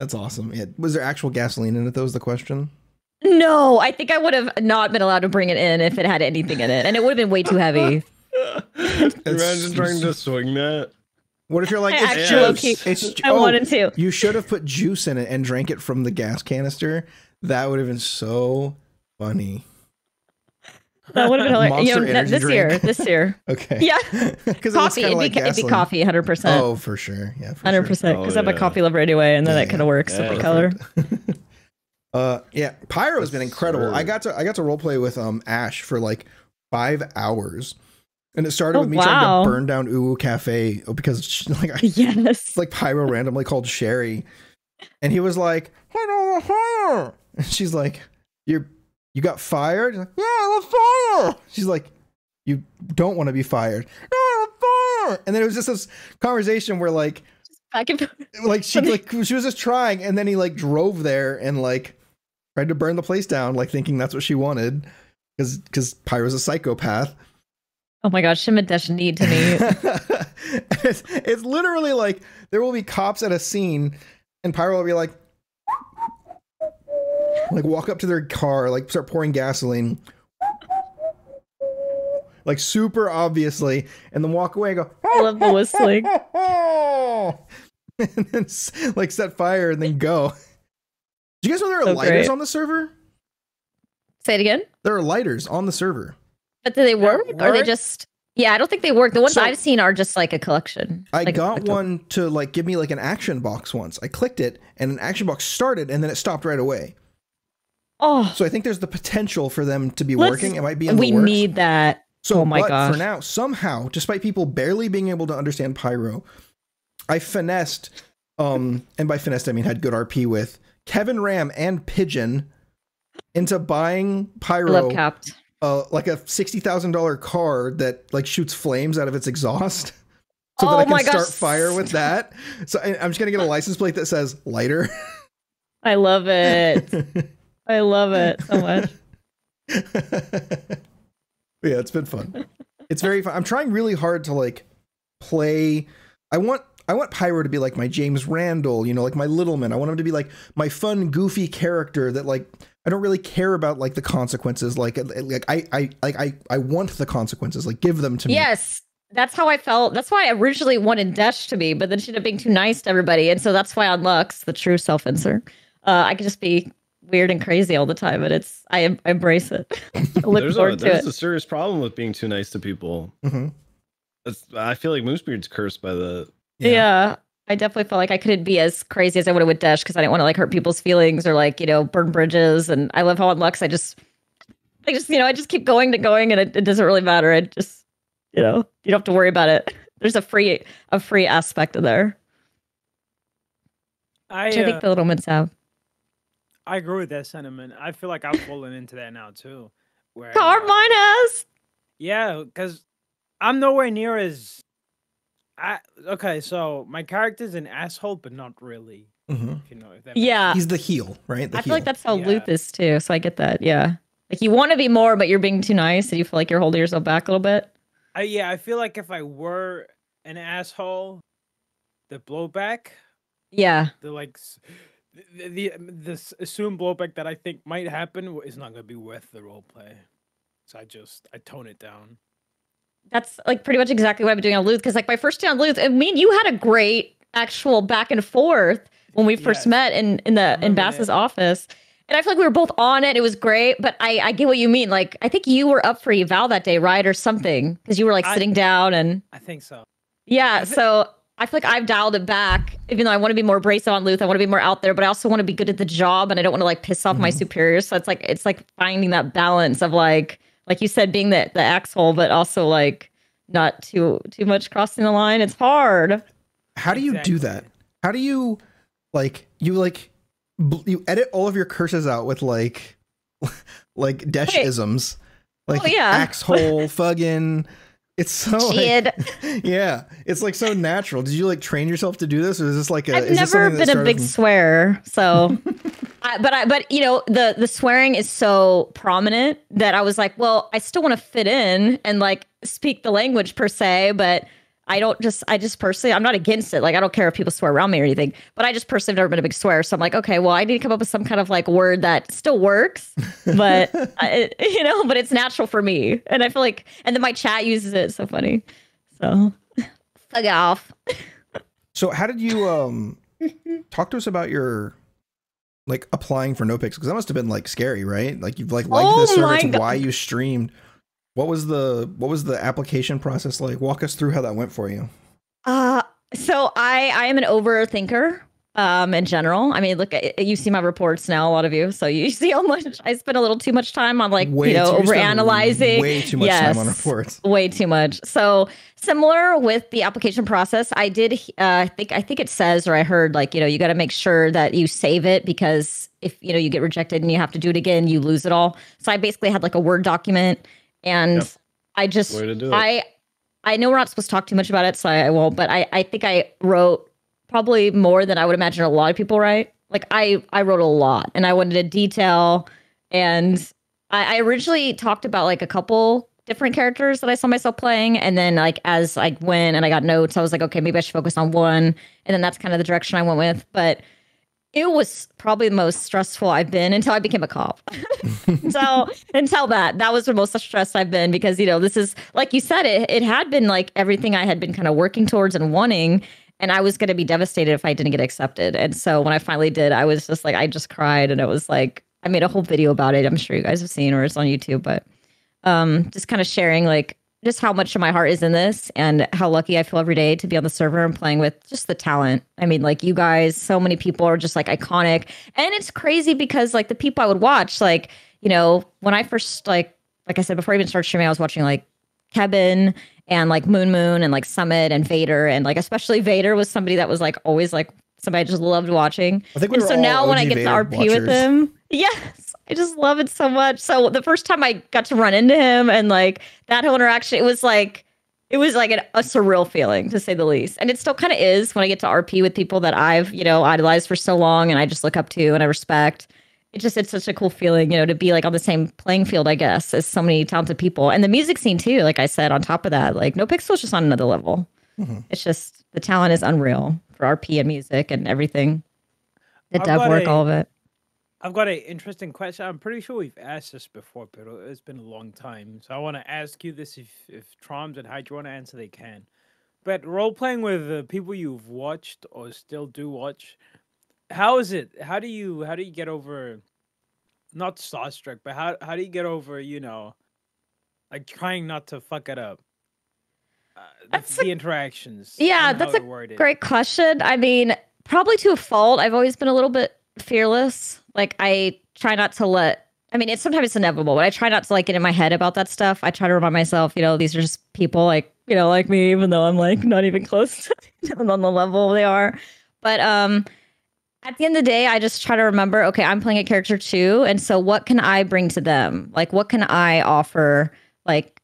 That's awesome. Yeah. Was there actual gasoline in it? That was the question. No, I think I would have not been allowed to bring it in if it had anything in it, and it would have been way too heavy. Imagine trying to swing that. What if you're like, I wanted to. You should have put juice in it and drank it from the gas canister. That would have been so funny. That would have been hilarious. This year. Okay. Yeah. Because coffee. It'd be coffee, 100%. Oh, for sure. Yeah, 100%. Because I'm a coffee lover anyway, and then that kind of works with the color. Yeah, Pyro has been incredible. I got to roleplay with Ash for like 5 hours. And it started with me trying to burn down Uwu Cafe because like Pyro randomly called Sherry, and he was like, "Hey, and she's like, "You got fired?" He's like, "Yeah, I got fired." She's like, "You don't want to be fired." "No, I'm fired." And then it was just this conversation where like, she was just trying, and then he like drove there and like tried to burn the place down, like thinking that's what she wanted, because Pyro's a psychopath. Oh my gosh, Shim and Desh need to meet. It's literally like there will be cops at a scene and Pyro will be like walk up to their car, like start pouring gasoline, like super obviously, and then walk away and go, I love the whistling. And then like set fire and then go. Do you guys know there are lighters on the server? Say it again? There are lighters on the server. But do they work? Or are they just... Yeah, I don't think they work. The ones I've seen are just like a collection. I got one to like give me like an action box once. I clicked it and an action box started and then it stopped right away. Oh. So I think there's the potential for them to be working. It might be in the works. We need that. So, oh my gosh. For now, somehow, despite people barely being able to understand Pyro, I finessed, and by finessed I mean had good RP with Kevin Ram and Pigeon into buying Pyro like a $60,000 car that like shoots flames out of its exhaust, so that I can start fire with that. So I'm just gonna get a license plate that says lighter. I love it. I love it so much. Yeah, it's been fun. It's very fun. I'm trying really hard to like play. I want Pyro to be like my James Randall, you know, like my Littleman. I want him to be like my fun, goofy character that like I don't really care about like the consequences. Like I want the consequences. Like give them to me. Yes, that's how I felt. That's why I originally wanted Desh to be, but then she ended up being too nice to everybody, and so that's why on Lux, the true self-insert, I could just be weird and crazy all the time, and I embrace it. There's a serious problem with being too nice to people. Mm-hmm. I feel like Moosebeard's cursed by the. Yeah, I definitely felt like I couldn't be as crazy as I would have with Desh because I didn't want to like hurt people's feelings or like, you know, burn bridges. And I love how on Lux I just keep going and it doesn't really matter. I just, you know, you don't have to worry about it. There's a free aspect of there. Which I think the Littlemans have. I agree with that sentiment. I feel like I've fallen into that now too. Mine has. Yeah, because I'm nowhere near as. Okay, so my character's an asshole, but not really. Mm-hmm. If you know, if that makes sense. He's the heel, right? I feel like that's how Luth is too. So I get that. Yeah, like you want to be more, but you're being too nice, and you feel like you're holding yourself back a little bit. I feel like if I were an asshole, the blowback. Yeah. The like this assumed blowback that I think might happen is not gonna be worth the role play. So I tone it down. That's like pretty much exactly what I've been doing on Luth. Because like my first day on Luth, I mean, you had a great actual back and forth when we first met in Bass's office. And I feel like we were both on it. It was great, but I get what you mean. Like, I think you were up for eval that day, right? Or something. Because you were like sitting down and... I think so. Yeah, so I feel like I've dialed it back. Even though I want to be more abrasive on Luth, I want to be more out there, but I also want to be good at the job and I don't want to like piss off my superiors. So it's like finding that balance of like you said, being the asshole, but also like not too much crossing the line. It's hard. How do you do that? How do you you edit all of your curses out with like Desh-isms, like axhole, fuggin'. It's so like, yeah, it's like so natural. Did you like train yourself to do this, or is this like a? I've never been a big swearer, so. But you know, the swearing is so prominent that I was like, well, I still want to fit in and like speak the language per se, but I just personally, I'm not against it. Like, I don't care if people swear around me or anything, but I just personally have never been a big swearer. So I'm like, okay, well, I need to come up with some kind of like word that still works, but you know, but it's natural for me. And I feel like, and then my chat uses it. It's so funny. So fuck off. So how did you, talk to us about your, like applying for Nopixel? Because that must have been like scary, right? Like you've like liked this server, it's why you streamed. What was the application process like? Walk us through how that went for you. So I am an overthinker in general. I mean, look, you see my reports now, a lot of you. So you see how much I spend a little too much time on like, overanalyzing. Way too much time on reports. Way too much. So similar with the application process, I did I think it says, or I heard like, you got to make sure that you save it, because if you get rejected and you have to do it again, you lose it all. So I basically had like a Word document. And I just, I know we're not supposed to talk too much about it, so I won't, but I think I wrote probably more than I would imagine a lot of people write. Like I wrote a lot and I wanted to detail. And I originally talked about like a couple different characters that I saw myself playing. And then like, as I went and I got notes, I was like, okay, maybe I should focus on one. And then that's kind of the direction I went with. But it was probably the most stressful I've been until I became a cop. So until that was the most stressed I've been, because, this is, like you said, it had been like everything I had been kind of working towards and wanting, and I was going to be devastated if I didn't get accepted. And so when I finally did, I was just like, I just cried, and it was like, I made a whole video about it. I'm sure you guys have seen, or it's on YouTube, but just kind of sharing like just how much of my heart is in this and how lucky I feel every day to be on the server and playing with just the talent. I mean, like you guys, so many people are just like iconic. And it's crazy because like the people I would watch, like, when I first, like I said, before I even started streaming, I was watching like Kevin and like Moon and like Summit and Vader. And like, especially Vader was somebody that was like always like somebody I just loved watching. I think we were all now OG when I get Vader to RP watchers. with him, yes, I just love it so much. So the first time I got to run into him and like that whole interaction, it was like a surreal feeling, to say the least. And it still kind of is when I get to RP with people that I've, idolized for so long and I just look up to and I respect. It's such a cool feeling, to be like on the same playing field, I guess, as so many talented people. And the music scene too, like I said, on top of that, like Nopixel is just on another level. Mm-hmm. It's just, the talent is unreal for RP and music and everything. The dev work, all of it. I've got an interesting question. I'm pretty sure we've asked this before, but it's been a long time. So I want to ask you this: if traumz and Hydra want to answer, they can. But role playing with people you've watched or still do watch, how is it? How do you get over, not starstruck, but how do you get over, like trying not to fuck it up? The interactions. Yeah, that's a great question. I mean, probably to a fault. I've always been a little bit fearless. Like I try not to it's sometimes inevitable, but I try not to like get in my head about that stuff. I try to remind myself, these are just people like, like me, even though I'm like not even close to on the level they are. But at the end of the day, I just try to remember, okay, I'm playing a character too. And so what can I bring to them? Like, what can I offer? Like,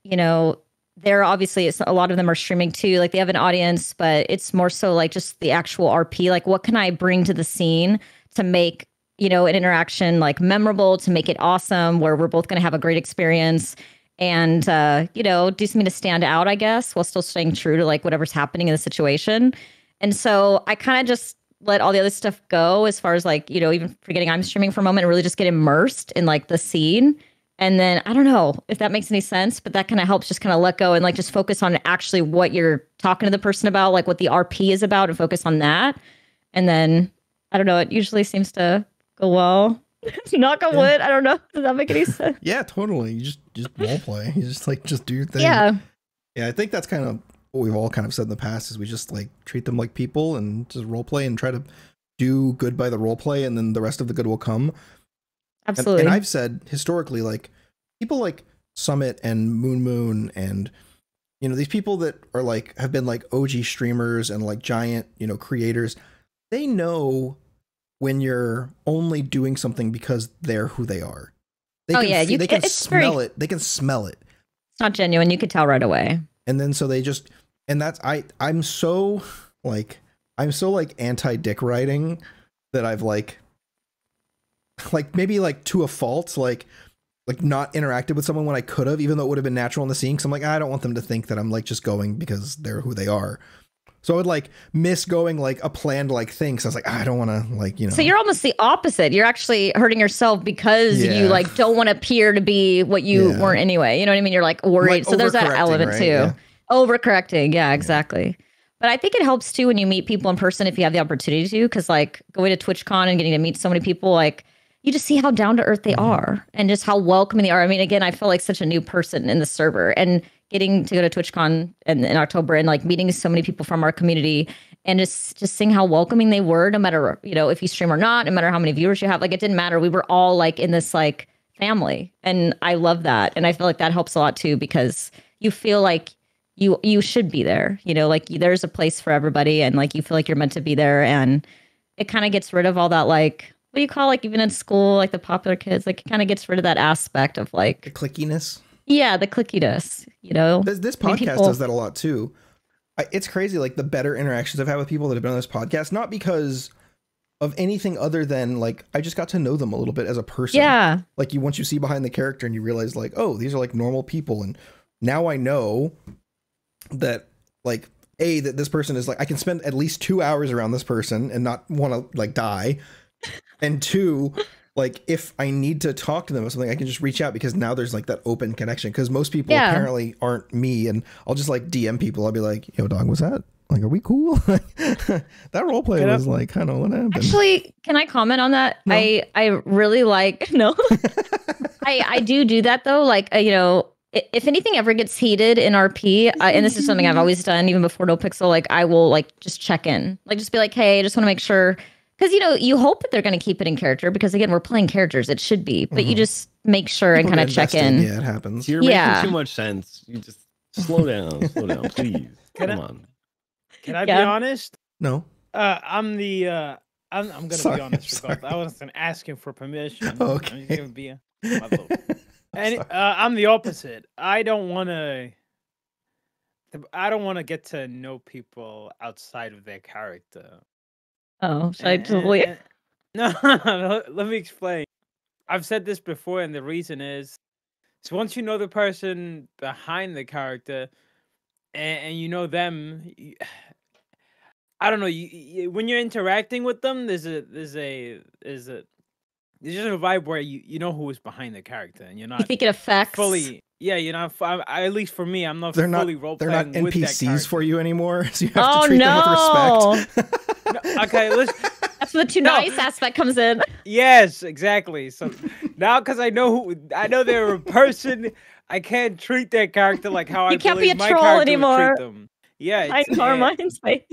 they're obviously, a lot of them are streaming too. Like they have an audience, but it's more so like just the actual RP. Like what can I bring to the scene to make, an interaction like memorable, to make it awesome, where we're both going to have a great experience. and you know, do something to stand out, I guess, while still staying true to like whatever's happening in the situation. And so I kind of just let all the other stuff go, as far as like, you know, even forgetting I'm streaming for a moment and really just get immersed in like the scene. And then I don't know if that makes any sense, but that kind of helps just kind of let go and like just focus on actually what you're talking to the person about, like what the RP is about, and focus on that. And then I don't know, it usually seems to go well. Knock on wood. I don't know. Does that make any sense? Yeah, totally. You just role play. You just do your thing. Yeah. Yeah, I think that's kind of what we've all kind of said in the past, is we just like treat them like people and just role play and try to do good by the role play, and then the rest of the good will come. Absolutely. And I've said historically, like people like Summit and Moon and, you know, these people that are like, have been like OG streamers and like giant, you know, creators, they know when you're only doing something because they're who they are. They can smell it. They can smell it. It's not genuine. You could tell right away. And then so they just, and that's, I'm so like anti-dick writing that I've like maybe like to a fault, like not interacted with someone when I could have, even though it would have been natural in the scene. Cause I'm like, I don't want them to think that I'm like just going because they're who they are. So I would like miss going like a planned like thing. So I was like, I don't want to like, you know. So you're almost the opposite. You're actually hurting yourself because you like don't want to appear to be what you weren't anyway. You know what I mean? You're like worried. Like, so there's that element too. Yeah. Overcorrecting. Yeah, exactly. But I think it helps too when you meet people in person, if you have the opportunity to, because like going to TwitchCon and getting to meet so many people, like you just see how down to earth they are and just how welcoming they are. I mean, again, I feel like such a new person in the server, and getting to go to TwitchCon in October and like meeting so many people from our community and just seeing how welcoming they were, no matter, you know, if you stream or not, no matter how many viewers you have, like it didn't matter. We were all like in this like family, and I love that. And I feel like that helps a lot too, because you feel like you should be there, you know, like there's a place for everybody, and like you feel like you're meant to be there. And it kind of gets rid of all that, like, what do you call, like even in school, like the popular kids, like it kind of gets rid of that aspect of like the clickiness. Yeah, the clickiness, you know. This podcast does that a lot too. It's crazy, like the better interactions I've had with people that have been on this podcast, not because of anything other than like I just got to know them a little bit as a person. Yeah. Like once you see behind the character and you realize like, oh, these are like normal people, and now I know that like that this person is like, I can spend at least 2 hours around this person and not want to like die, and 2, like if I need to talk to them or something, I can just reach out, because now there's like that open connection, because most people apparently aren't me, and I'll just like DM people. I'll be like, yo dog, what's that? Like, are we cool? That roleplay was like kind of what happened. Actually, can I comment on that? No. I really like, no, I do that though. Like, you know, if anything ever gets heated in RP, and this is something I've always done even before Nopixel, like I will like just check in, like just be like, hey, I just want to make sure. Because, you know, you hope that they're going to keep it in character, because, again, we're playing characters. It should be. But you just make sure and kind of check in. Yeah, it happens. You're making too much sense. You just slow down, please. Come on. Can I be honest? No. I'm going to be honest with both. I wasn't asking for permission. Okay. I'm just going to be and I'm the opposite. I don't want to get to know people outside of their character. Oh, should I totally? No, let me explain. I've said this before, and the reason is, so once you know the person behind the character, and you know them, I don't know. When you're interacting with them, there's just a vibe where you know who is behind the character, and you're not. You think it affects fully? Yeah, you're not. At least for me, I'm not they're fully role playing. They're not NPCs for you anymore, so you have to treat them with respect. No, okay, let's. That's where the too nice aspect comes in. Yes, exactly. So now, because I know they're a person, I can't treat their character like how I can't be a my troll character anymore. would treat them. Yeah, Hi, Carmine's face.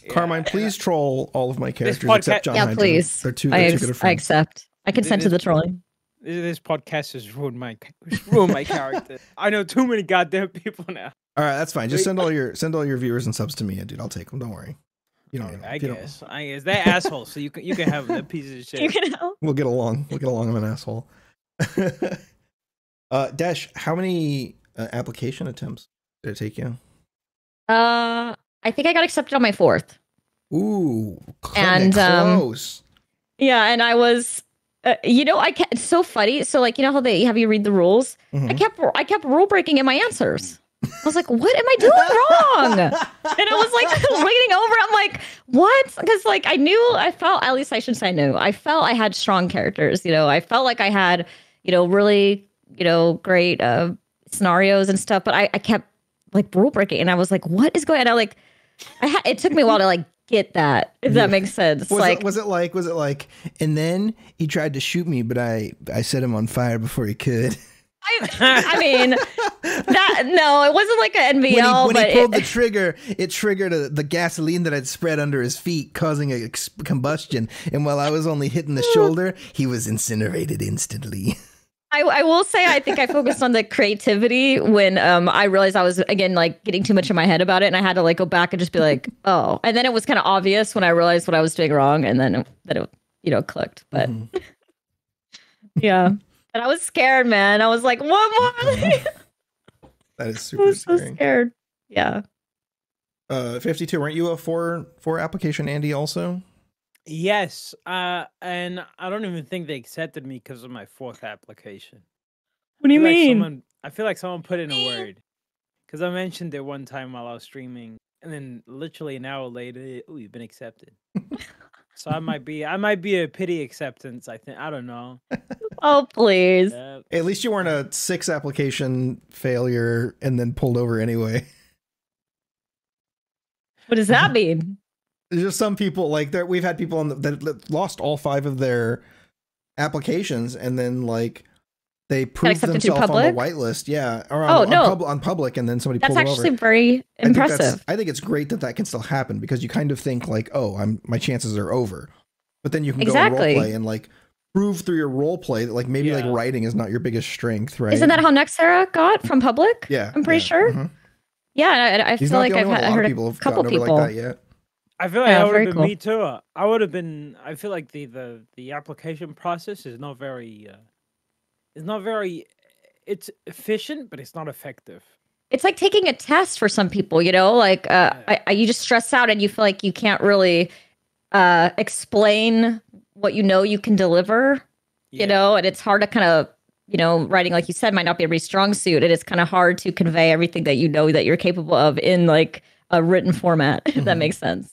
Carmine, please troll all of my characters except John. Yeah, please. They're too good of friends. I accept. I consent to the trolling. This podcast has ruined my character. I know too many goddamn people now. All right, that's fine. Just send all your viewers and subs to me, dude. I'll take them. Don't worry. You know, I guess they're assholes, so you can have the pieces of shit. You can help. We'll get along. I'm an asshole. Desh, how many application attempts did it take you? I think I got accepted on my 4th. Ooh, and close. Yeah, and I was you know, it's so funny. So like, you know how they have you read the rules? I kept rule breaking in my answers. I was like, what am I doing wrong? And I was like reading over. I'm like, what? Because like at least I shouldn't say I knew. I felt I had strong characters. You know, I felt like I had, you know, really, you know, great scenarios and stuff. But I kept like rule breaking, and I was like, what is going on? It took me a while to like get that, if that makes sense. Was it like, and then he tried to shoot me, but I set him on fire before he could. I mean, no, it wasn't like an NVL. When he pulled the trigger, it triggered the gasoline that I'd spread under his feet, causing a combustion. And while I was only hitting the shoulder, he was incinerated instantly. I will say, I think I focused on the creativity when I realized I was, again, like getting too much in my head about it. And I had to like go back and just be like, oh. And then it was kind of obvious when I realized what I was doing wrong. And then it you know, clicked. But yeah. And I was scared, man. I was like, one more. That is super I was so scary. scared. Yeah. 52, weren't you a four application Andy also? Yes. And I don't even think they accepted me because of my 4th application. What do you mean? I feel like someone put in a word. Because I mentioned it one time while I was streaming. And then literally an hour later, you've been accepted. So I might be a pity acceptance, I think. I don't know. Oh, please. At least you weren't a 6 application failure and then pulled over anyway. What does that mean? There's just some people like there. We've had people that lost all 5 of their applications, and then like they proved themselves on the whitelist. Yeah, or on public, and then somebody pulled them over. That's actually very impressive. I think it's great that can still happen, because you kind of think like, oh, my chances are over, but then you can go and role play and like prove through your role play that like maybe like writing is not your biggest strength, right? Isn't that how Nexera got from public? Yeah, I'm pretty sure. Yeah, I feel like I've heard a couple people like that yet. I feel like that would have been me too. I would have been. I feel like the application process is not very. It's efficient, but it's not effective. It's like taking a test for some people, you know. Like you just stress out, and you feel like you can't really explain what you can deliver. You know, and it's hard to kind of, you know, writing, like you said, might not be a very strong suit. It is kind of hard to convey everything that you know that you're capable of in like a written format. If that makes sense.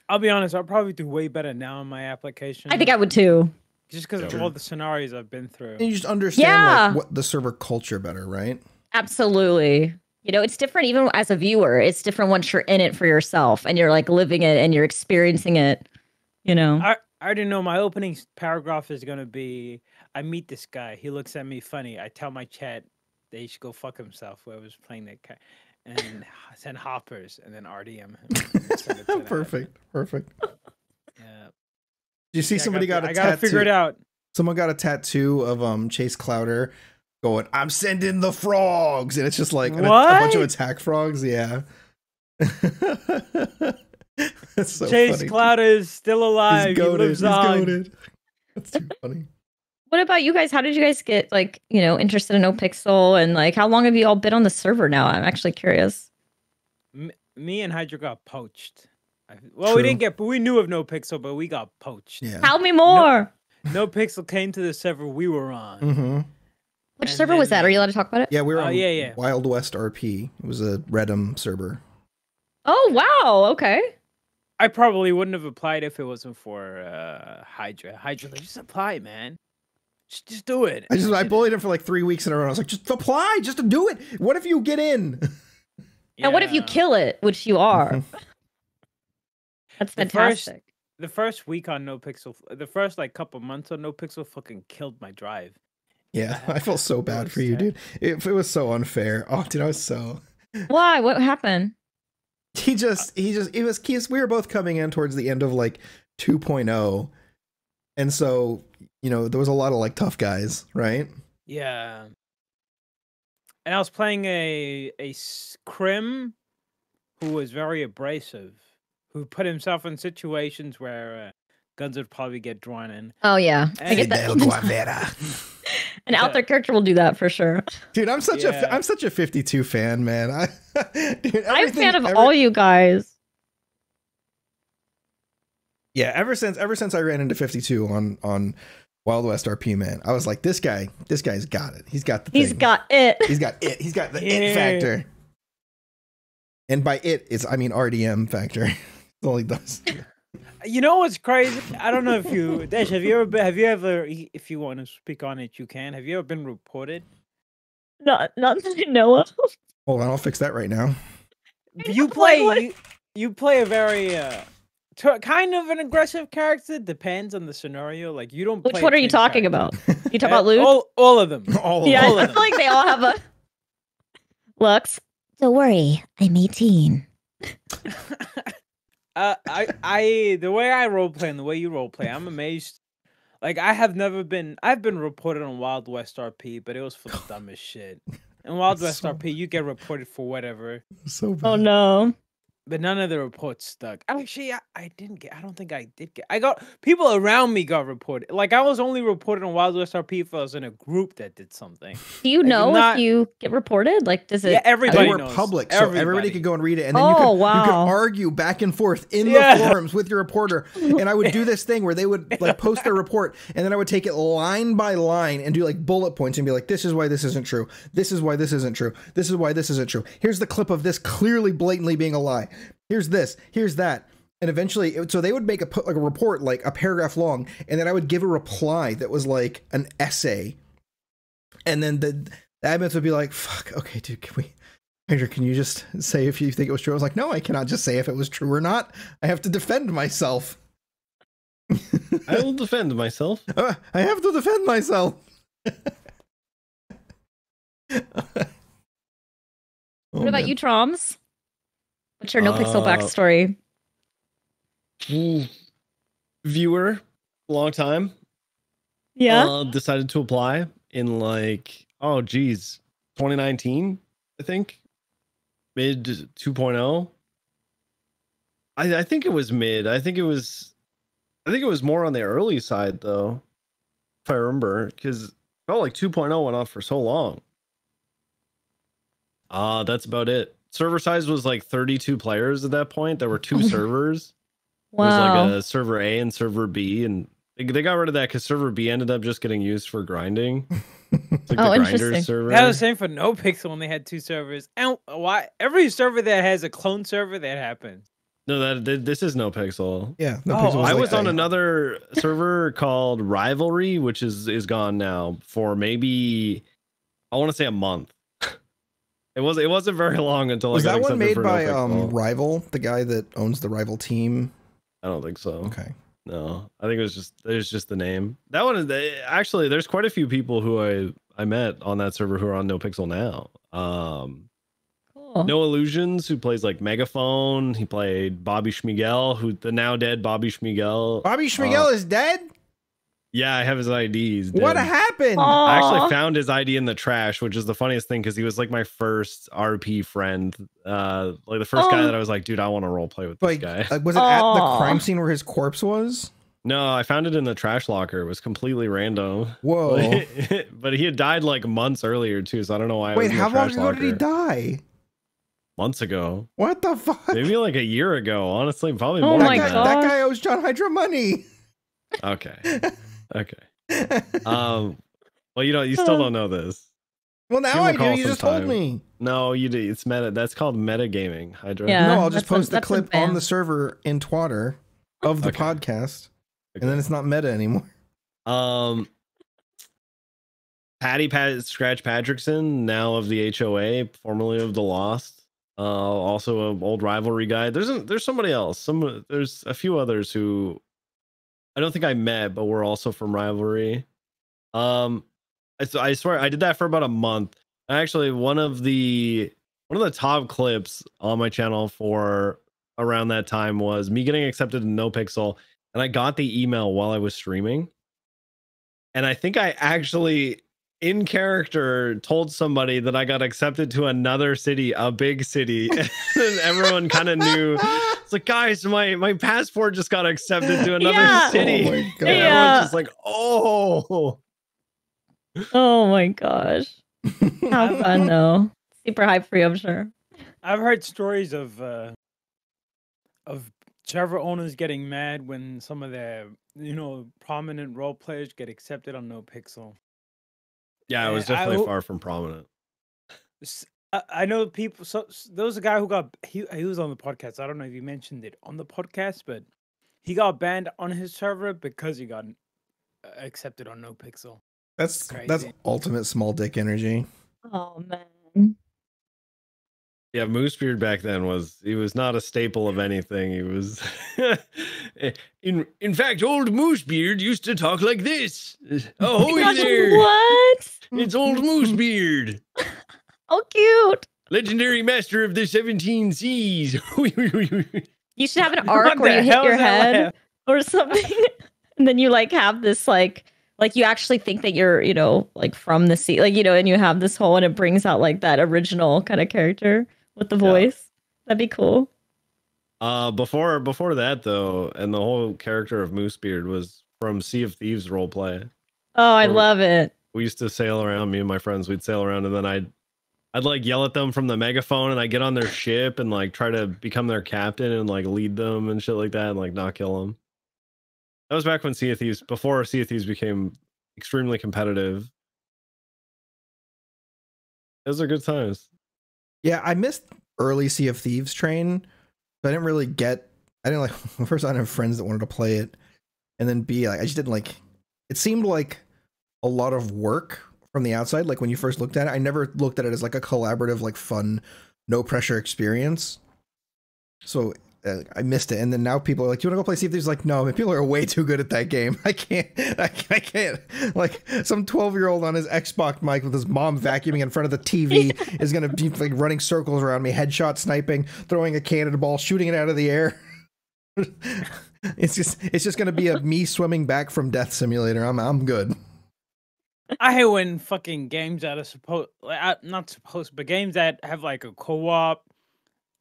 I'll be honest, I'll probably do way better now in my application. I think I would too. Just because of all the scenarios I've been through. And you just understand like what the server culture better, right? Absolutely. You know, it's different even as a viewer. It's different once you're in it for yourself and you're like living it and you're experiencing it, you know. I already know my opening paragraph is going to be, I meet this guy. He looks at me funny. I tell my chat they should go fuck himself, whoever's playing that guy. And send hoppers and then RDM him. Perfect. Yeah. You see, somebody got a tattoo. I gotta figure it out. Someone got a tattoo of Chase Clouder going, "I'm sending the frogs," and it's just like a bunch of attack frogs. Yeah. That's so Chase funny. Clouder is still alive. He lives on. Goated. That's too funny. What about you guys? How did you guys get like, you know, interested in Nopixel, and like how long have you all been on the server now? I'm actually curious. Me and Hydra got poached. Well, we didn't get, but we knew of Nopixel, but we got poached. Yeah. Tell me more. Nopixel came to the server we were on. Which server was that? Are you allowed to talk about it? Yeah, we were on Wild West RP. It was a Redum server. Oh wow! Okay. I probably wouldn't have applied if it wasn't for Hydra. Hydra, like, just apply, man. Just do it. I bullied him for like 3 weeks in a row. I was like, just apply, just do it. What if you get in? And what if you kill it, which you are? That's fantastic. The first week on Nopixel, the first like couple months on Nopixel fucking killed my drive. Yeah, I felt so bad for you, dude. It was so unfair. Oh, dude, I was so... Why? What happened? We were both coming in towards the end of like 2.0. And so, you know, there was a lot of like tough guys, right? Yeah. And I was playing a Crim who was very abrasive, who put himself in situations where guns would probably get drawn in. Oh yeah, I get that. An out there character will do that for sure. Dude, I'm such a 52 fan, man. Dude, I'm a fan of all you guys. Yeah, ever since I ran into 52 on Wild West RP, man. I was like, this guy's got it. He's got the He's thing. got it. He's got it. He's got the it factor. And by it, I mean RDM factor. That's all he does. You know what's crazy? I don't know if you, Dash, have you ever, if you want to speak on it, you can. Have you ever been reported? Not that I know of. Hold on, I'll fix that right now. You play a very kind of an aggressive character. Depends on the scenario. Like you don't. Which one are you talking about? You talking about Luth? All of them. Yeah, I feel like they all have a. Lux. Don't worry, I'm 18. The way I roleplay and the way you roleplay, I'm amazed. Like I've been reported on Wild West RP, but it was for the dumbest shit. In Wild West RP, you get reported for whatever. So bad. Oh no. But none of the reports stuck. Actually, I don't think I did get. I got people around me got reported. Like I was only reported on Wild West RP if I was in a group that did something. Do you know if you get reported? Like, does it? Yeah, everybody They were knows. public, so everybody could go and read it, and then you could argue back and forth in the forums with your reporter. And I would do this thing where they would like post their report, and then I would take it line by line and do like bullet points and be like, "This is why this isn't true. This is why this isn't true. This is why this isn't true. Here's the clip of this clearly, blatantly being a lie. Here's this. Here's that." And eventually, so they would make a report like a paragraph long, and then I would give a reply that was like an essay. And then the admins would be like, "Fuck, okay, dude, can you just say if you think it was true?" I was like, "No, I cannot just say if it was true or not. I have to defend myself." I will defend myself. I have to defend myself. What about you, traumz? What's your Nopixel backstory? Viewer, long time. Yeah. Decided to apply in like, 2019, I think. Mid 2.0. I think it was mid. I think it was more on the early side though. If I remember, because it felt like 2.0 went off for so long. That's about it. Server size was like 32 players at that point. There were two servers. Wow. It was like a server A and server B, and they got rid of that because server B ended up just getting used for grinding. It's like the grinder server. That was the same for Nopixel when they had two servers. And why every server that has a clone server that happens. No, this is Nopixel. Yeah, Nopixel I was on another server called Rivalry, which is gone now for maybe I want to say a month. It wasn't very long until was I got that one made by Nopixel. Rival, the guy that owns the Rival team? I don't think so. Okay. No, I think it was just the name. That one is actually there's quite a few people who I met on that server who are on Nopixel now. Cool. No Illusions, who plays like Megaphone. He played Bobby Schmigel, who the now dead Bobby Schmigel. Bobby Schmigel is dead? Yeah, I have his IDs. What happened? I actually found his ID in the trash, which is the funniest thing because he was like my first RP friend. Like the first guy that I was like, dude, I want to role play with this guy. Was it at the crime scene where his corpse was? No, I found it in the trash locker. It was completely random. Whoa. But he had died like months earlier too, so I don't know why. Wait, how long ago did he die? Months ago. What the fuck? Maybe like a year ago, honestly. Probably more my than God. That guy owes John Hydra money. Okay. Well, you still don't know this. Well, now I do. You just told me. No, you do. It's meta. That's called metagaming, Hydra. Yeah. No, I'll just post the clip on the server in Twitter of the podcast, and then it's not meta anymore. Scratch Patrickson, now of the HOA, formerly of the Lost. Also an old Rivalry guy. There's somebody else. There's a few others who I don't think I met, but we're also from Rivalry. I swear I did that for about a month. Actually, one of the top clips on my channel for around that time was me getting accepted in Nopixel, and I got the email while I was streaming. And I think I actually in character told somebody that I got accepted to another city, a big city, and everyone kind of knew. It's like, guys, my passport just got accepted to another city. Oh my God. And everyone's just like, oh my gosh. How fun though. Super hype for you, I'm sure. I've heard stories of server owners getting mad when some of their, prominent role players get accepted on Nopixel. Yeah, it was definitely far from prominent. I know people. So there was a guy who got he was on the podcast. I don't know if you mentioned it on the podcast, but he got banned on his server because he got accepted on Nopixel. That's ultimate small dick energy. Oh man. Yeah, Moosebeard back then was not a staple of anything. He was in fact, old Moosebeard used to talk like this. Oh, hey there. What? It's old Moosebeard. Oh, cute. Legendary master of the 17 seas. You should have an arc where you hit your head or something. And then you like have this like you actually think that you're, like from the sea, like, and you have this whole, and it brings out like that original kind of character with the voice. That'd be cool. Before that though, and the whole character of Moosebeard was from Sea of Thieves roleplay. Oh, I love it. We used to sail around, me and my friends, we'd sail around, and then I'd like yell at them from the megaphone, and I get on their ship and like try to become their captain and like lead them and shit like that, and like not kill them. That was back when before Sea of Thieves became extremely competitive. Those are good times. Yeah, I missed early Sea of Thieves train. So I didn't like, first I didn't have friends that wanted to play it. And then B, like, I just didn't like, it seemed like a lot of work from the outside. Like when you first looked at it, I never looked at it as like a collaborative, like fun, no pressure experience. So I missed it. And then now people are like, you want to go play Sea of Thieves? Like, no, man, people are way too good at that game. I can't. Like some 12-year-old on his Xbox mic with his mom vacuuming in front of the TV is going to be like running circles around me, headshot sniping, throwing a cannonball, shooting it out of the air. It's just going to be a me swimming back from Death Simulator. I'm good. I hate when fucking games that are not supposed, but games that have like a co-op,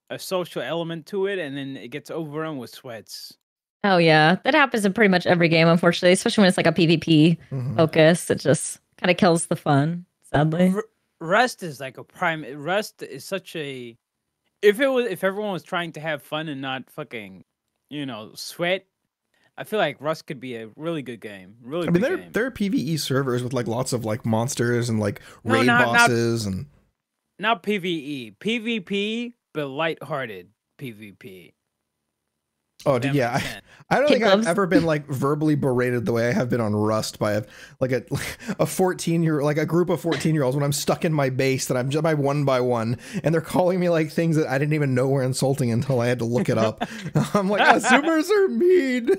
a social element to it, and then it gets overrun with sweats. Oh yeah, that happens in pretty much every game, unfortunately, especially when it's like a PvP focus. It just kind of kills the fun, sadly. Rust is like a prime. Rust is such a. If everyone was trying to have fun and not fucking, sweat, I feel like Rust could be a really good game. Really, I mean, there are PvE servers with like lots of like monsters and like raid bosses and. Not PvE, PvP, but lighthearted PvP. Oh, dude, yeah. I don't think I've ever been like verbally berated the way I have been on Rust by a 14-year, like a group of 14-year-olds when I'm stuck in my base that I'm just by one by one, and they're calling me like things that I didn't even know were insulting until I had to look it up. I'm like, Zoomers are mean.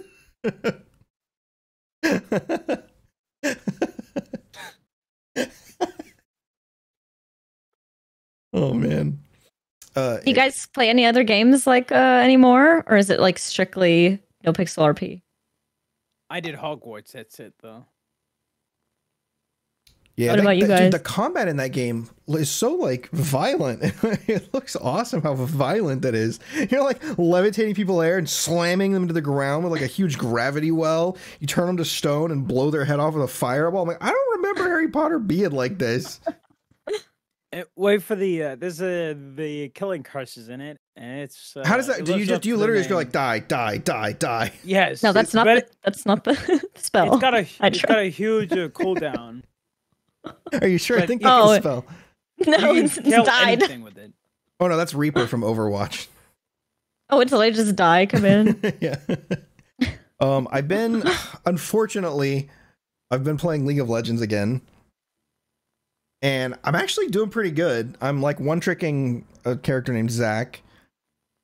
Oh man. Do you guys play any other games like anymore, or is it like strictly Nopixel RP? I did Hogwarts. That's it, though. Yeah, what about you guys? Dude, the combat in that game is so like violent. It looks awesome how violent that is. You're like levitating people air and slamming them to the ground with like a huge gravity well. You turn them to stone and blow their head off with a fireball. I'm like, I don't remember Harry Potter being like this. Wait for the the killing curses in it, and it's how does that? Do you literally just go like die? Yes. No, that's not the spell. It's got a huge cooldown. Are you sure? I think that's the spell. No, it's died. With it. Oh no, that's Reaper from Overwatch. Oh, until they just die, come in. Yeah. Unfortunately, I've been playing League of Legends again. And I'm actually doing pretty good. I'm like one-tricking a character named Zach,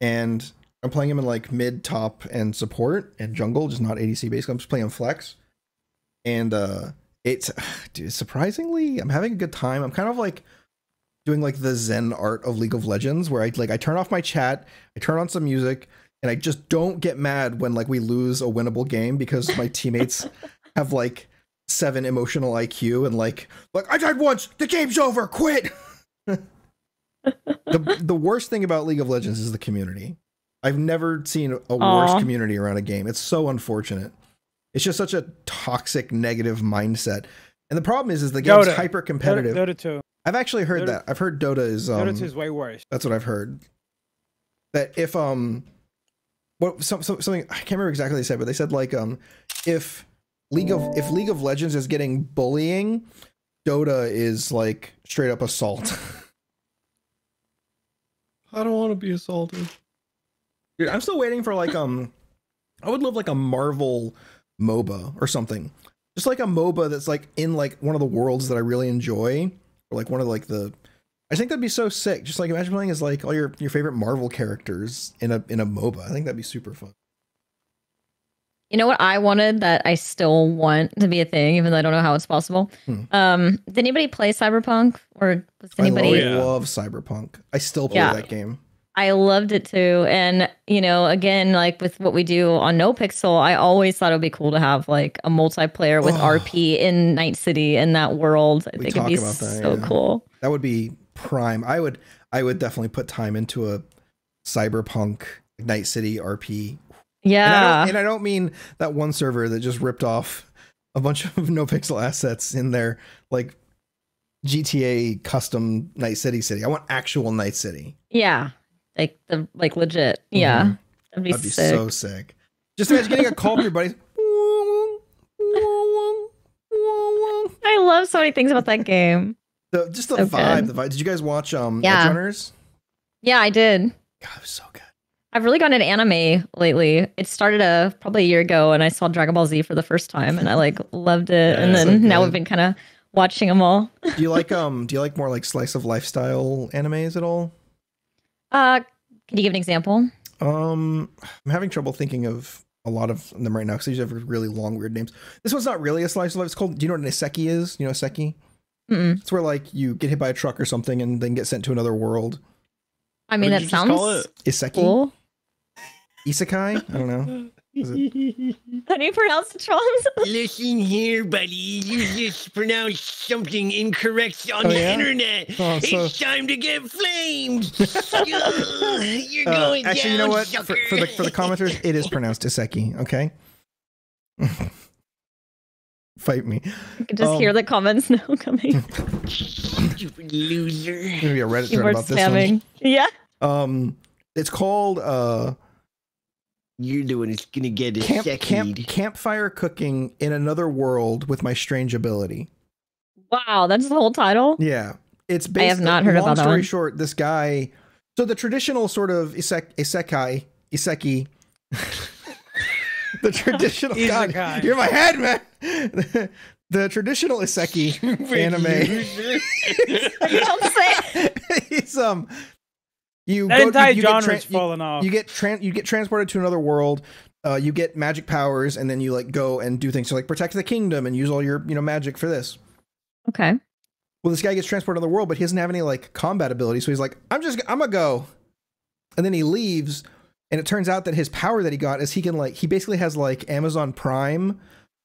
and I'm playing him in like mid, top, and support and jungle, just not ADC basically. I'm just playing flex, and it's dude, surprisingly, I'm having a good time. I'm kind of like doing like the Zen art of League of Legends, where I turn off my chat, I turn on some music, and I just don't get mad when like we lose a winnable game because my teammates have like 7 emotional IQ and like I died once, the game's over, quit. The worst thing about League of Legends is the community. I've never seen a worse community around a game. It's so unfortunate. It's just such a toxic, negative mindset. And the problem is the game's hyper competitive. Dota 2. I've actually heard that. I've heard Dota is Dota 2 is way worse. That's what I've heard. That if something I can't remember exactly what they said, but they said like if League of Legends is getting bullying, Dota is like straight up assault. I don't want to be assaulted. Dude, I'm still waiting for like I would love like a Marvel MOBA or something. Just like a MOBA that's like in like one of the worlds that I really enjoy, or like one of like the. I think that'd be so sick. Just like imagine playing as like all your favorite Marvel characters in a MOBA. I think that'd be super fun. You know what I wanted that I still want to be a thing, even though I don't know how it's possible. Did anybody play Cyberpunk, or was anybody? I love Cyberpunk. I still play that game. I loved it too, and you know, again, like with what we do on Nopixel, I always thought it would be cool to have like a multiplayer with RP in Night City in that world. I think it'd be so cool. That would be prime. I would definitely put time into a Cyberpunk Night City RP. Yeah, and I don't mean that one server that just ripped off a bunch of Nopixel assets in their like GTA custom Night City. I want actual Night City. Yeah, like legit. Yeah, that'd be sick. So sick. Just imagine getting a call from your buddies. I love so many things about that game. Just the vibe. The vibe. Did you guys watch Edge Runners? Yeah, I did. God, it was so good. I've really gotten into anime lately. It started probably a year ago, and I saw Dragon Ball Z for the first time, and I like loved it. And then now we've been kind of watching them all. Do you like more like slice of lifestyle animes at all? Can you give an example? I'm having trouble thinking of a lot of them right now because they usually have really long, weird names. This one's not really a slice of life. It's called. Do you know what an isekai is? You know isekai? It's where like you get hit by a truck or something and then get sent to another world. I mean, that sounds isekai. Cool. Isekai? I don't know. How do you pronounce the traumz? Listen here, buddy. You just pronounced something incorrect on the internet. It's time to get flamed. You're going actually, down, you know what? sucker. For the commenters, it is pronounced isekai. Okay. Fight me. You can just hear the comments now coming. Stupid loser. There's gonna be a Reddit thread about this one. Yeah. It's called You're the one that's gonna get it. Campfire cooking in another world with my strange ability. Wow, that's the whole title. Yeah, it's based. I have not heard about that. Long story short, this guy. So the traditional sort of isekai. The traditional God, you're my head, man. The traditional isekai anime. Don't say It's you that go, entire you genre is falling off. You get transported to another world. You get magic powers, and then you like go and do things to like protect the kingdom and use all your magic for this. Okay. Well, this guy gets transported to the world, but he doesn't have any like combat ability, so he's like, I'm gonna go, and then he leaves. And it turns out that his power that he got is he basically has like Amazon Prime,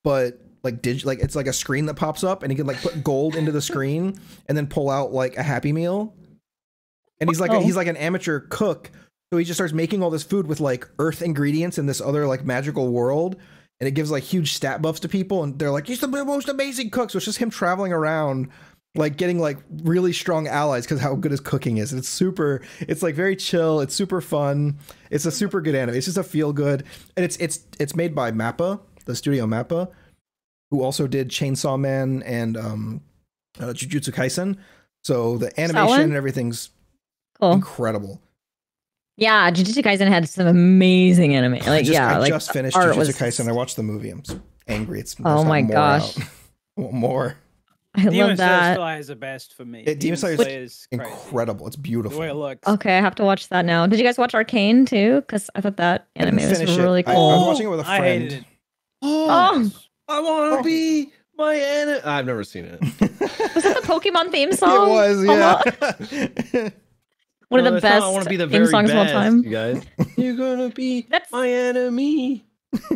but like it's like a screen that pops up, and he can like put gold into the screen and then pull out like a Happy Meal. And he's like an amateur cook, so he just starts making all this food with like earth ingredients in this other like magical world, and it gives like huge stat buffs to people, and they're like, he's the most amazing cook. So it's just him traveling around, like getting like really strong allies because how good his cooking is. And it's like very chill. It's super fun. It's a super good anime. It's just a feel good, and it's made by Mappa, the studio Mappa, who also did Chainsaw Man and Jujutsu Kaisen. So the animation and everything's incredible. Yeah, Jujutsu Kaisen had some amazing anime. Like I just finished Jujutsu Kaisen. I watched the movie. I'm so angry. Oh my gosh. I want more. I love that. Demon Slayer is the best for me. Demon Slayer is incredible. It's beautiful. The way it looks. Okay, I have to watch that now. Did you guys watch Arcane too? Because I thought that anime was really cool. I was watching it with a friend. I hated it. Oh, I want to be my enemy. I've never seen it. Was that the Pokemon theme song? It was, yeah. One of the best I want to be the theme songs of all time. You guys, you're gonna be my enemy.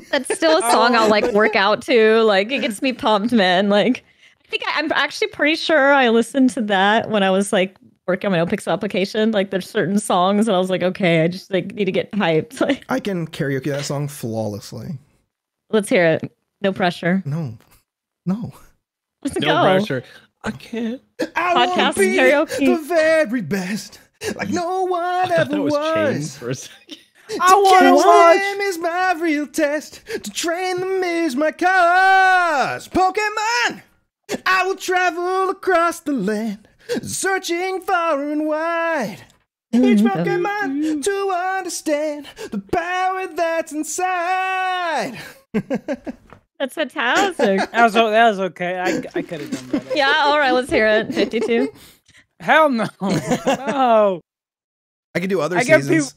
That's still a song I'll like work out to. Like it gets me pumped, man. Like I think I'm actually pretty sure I listened to that when I was like working on my Nopixel application. Like there's certain songs and I was like, okay, I just like need to get hyped. Like, I can karaoke that song flawlessly. Let's hear it. No pressure. No. Let's no go. pressure. I can't. I want to be karaoke. the very best, like no one ever That was was. Chains for a second. I want to watch. Them is my real test. To train them is my cause. Pokemon! I will travel across the land, searching far and wide. Each Pokemon to understand the power that's inside. That's fantastic. That was okay. I could have done better. Yeah, all right, let's hear it. 52. Hell no. No. I can do other I get seasons.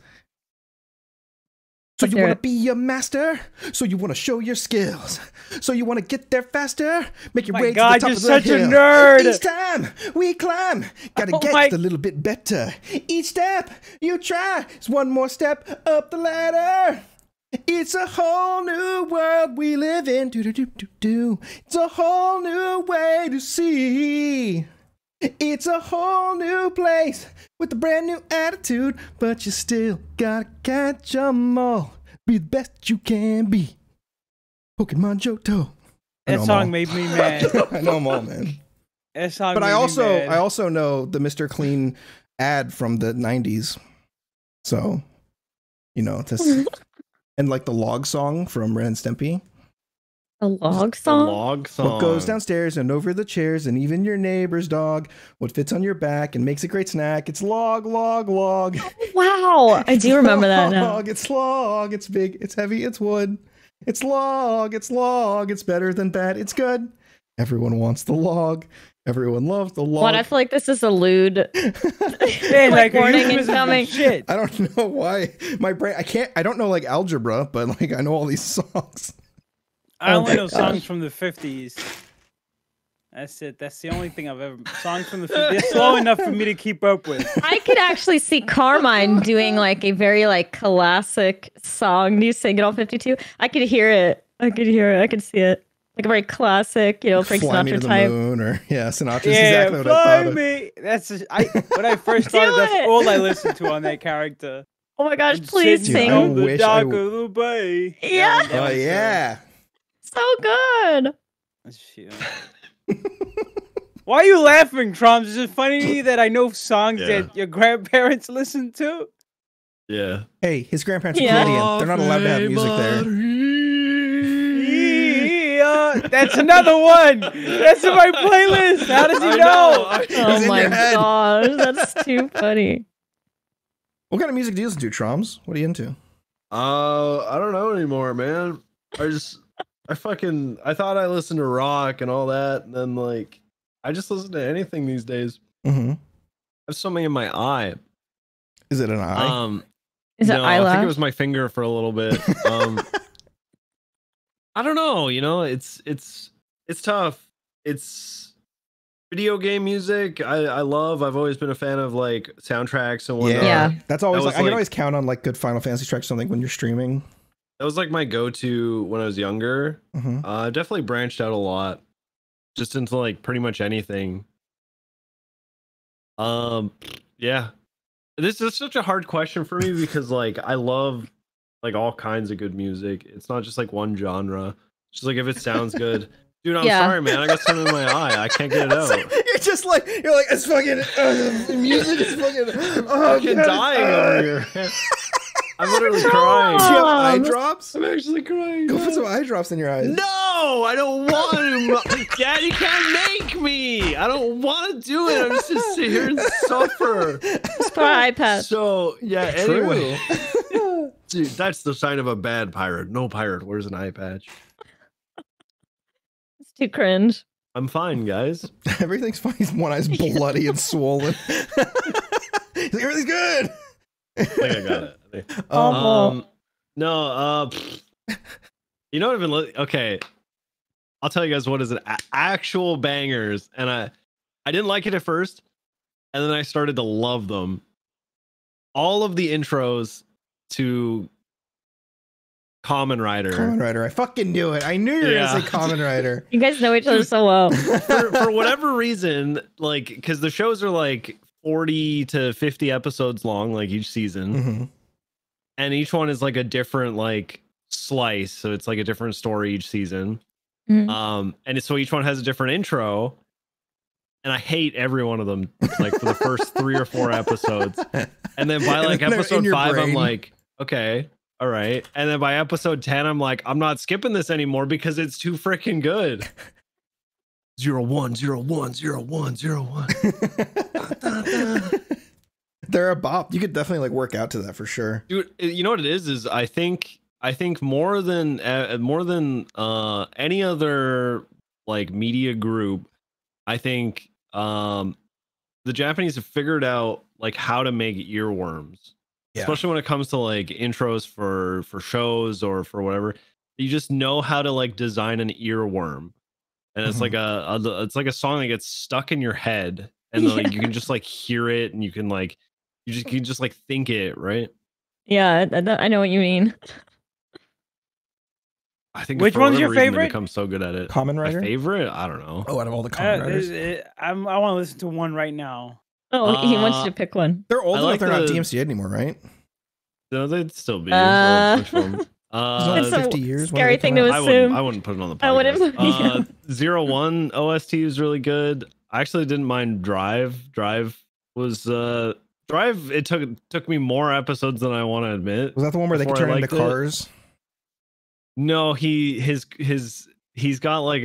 So Let's you hear want it. to be a master? So you want to show your skills? So you want to get there faster? Make your My way God, to the top you're of the such a hill. nerd. Each time we climb, gotta Oh get my- a little bit better. Each step you try is one more step up the ladder. It's a whole new world we live in. Do-do-do-do-do. It's a whole new way to see. It's a whole new place with a brand new attitude, but you still gotta catch 'em all. Be the best you can be. Pokemon Johto. That song made me mad. I know them all, man. That song But made I me also mad. know the Mr. Clean ad from the 90s. So, you know, this and like the log song from Ren and Stimpy. A log The song? log song. What goes downstairs and over the chairs and even your neighbor's dog? What fits on your back and makes a great snack? It's log, log, log. Wow, I do remember that now. Log, it's log, it's big, it's heavy, it's wood. It's log, it's log, it's better than bad, it's good. Everyone wants the log. Everyone loves the log. What? I feel like this is a lewd Yeah, like a warning euphemism for incoming. shit. I don't know why my brain. I don't know like algebra, but like I know all these songs. I Oh only my know gosh. songs from the 50s. That's it. That's the only thing I've ever. Songs from the 50s. They're slow enough for me to keep up with. I could actually see Carmine doing like a very like classic song. Do you sing it on 52? I could hear it. I could see it. Like a very classic, you know, Frank Fly me to Sinatra the type. moon, or Sinatra's Yeah, exactly what I fly thought of. me. When I first started. Do That's it. all I listened to on that character. Oh my gosh, I'm please sitting Dude, I on sing. the wish dock I of w- the bay. Yeah. Oh yeah. So good. Shit. Why are you laughing, traumz? Is it funny to you that I know songs Yeah. that your grandparents listened to? Yeah. Hey, his grandparents are Yeah. Canadian. They're not allowed to have music there. Yeah, that's another one. That's in my playlist. How does he know? Oh in my your head. gosh, that's too funny. What kind of music do you listen to, traumz? What are you into? I don't know anymore, man. I thought I listened to rock and all that, and then like I just listen to anything these days. Mm-hmm. I have something in my eye. Is it an eye? Is it No, I think eyelash? it was my finger for a little bit. I don't know, you know, it's tough. It's video game music. I love. I've always been a fan of like soundtracks and whatnot. Yeah. That's always That like, was I can like- always count on like good Final Fantasy tracks or something when you're streaming. That was like my go-to when I was younger. Mm-hmm. I definitely branched out a lot, just into like pretty much anything. Yeah, this is such a hard question for me because like I love like all kinds of good music. It's not just like one genre. Just like if it sounds good, dude. I'm Yeah. sorry, man. I got something in my eye. I can't get it out. You're just like it's fucking music is fucking Fucking God. dying over here. I'm literally Do crying. you have eye Um, drops? I'm actually crying. Go put some eye drops in your eyes. No, I don't want to. Daddy can't make me. I don't want to do it. I'm just gonna sit here and suffer. Just put an iPad. So yeah. True. Anyway, dude, that's the sign of a bad pirate. No pirate wears an eye patch. It's too cringe. I'm fine, guys. Everything's fine. His one eye's bloody and swollen. He's like, everything's good. I think I got it. Oh. No. You know what I've been okay. I'll tell you guys what is an actual bangers, and I didn't like it at first, and then I started to love them. All of the intros to Kamen Rider. Kamen Rider. I fucking knew it. I knew you were Yeah. gonna say Kamen Rider. You guys know each other so well. for whatever reason, like because the shows are like 40 to 50 episodes long, like each season, Mm-hmm. and each one is like a different like slice, so it's like a different story each season. Mhm. And so each one has a different intro, and I hate every one of them like for the first 3 or 4 episodes, and then by And like then they're in episode your 5 I'm brain. like, okay, all right. And then by episode 10, I'm like, I'm not skipping this anymore because it's too freaking good. 01010101. They're a bop. You could definitely like work out to that for sure. Dude, you know what it is I think more than any other like media group, I think the Japanese have figured out like how to make earworms. Yeah. Especially when it comes to like intros for shows or for whatever. You just know how to like design an earworm. And it's like it's like a song that gets stuck in your head, and then, like, you can just like hear it, and you can like like think it, right? Yeah, I know what you mean. I think which one's your favorite? They become so good at it. Kamen Rider? My favorite? I don't know. Oh, out of all the Kamen Riders, I want to listen to one right now. Oh, he wants you to pick one. They're old enough. They're not DMCA anymore, right? No, they'd still be. It's 50 years. Scary thing to assume. I wouldn't put it on the podcast. I wouldn't. 01 OST was really good. I actually didn't mind Drive. Drive was Drive. It took me more episodes than I want to admit. Was that the one where they could turn into cars? No, he's got like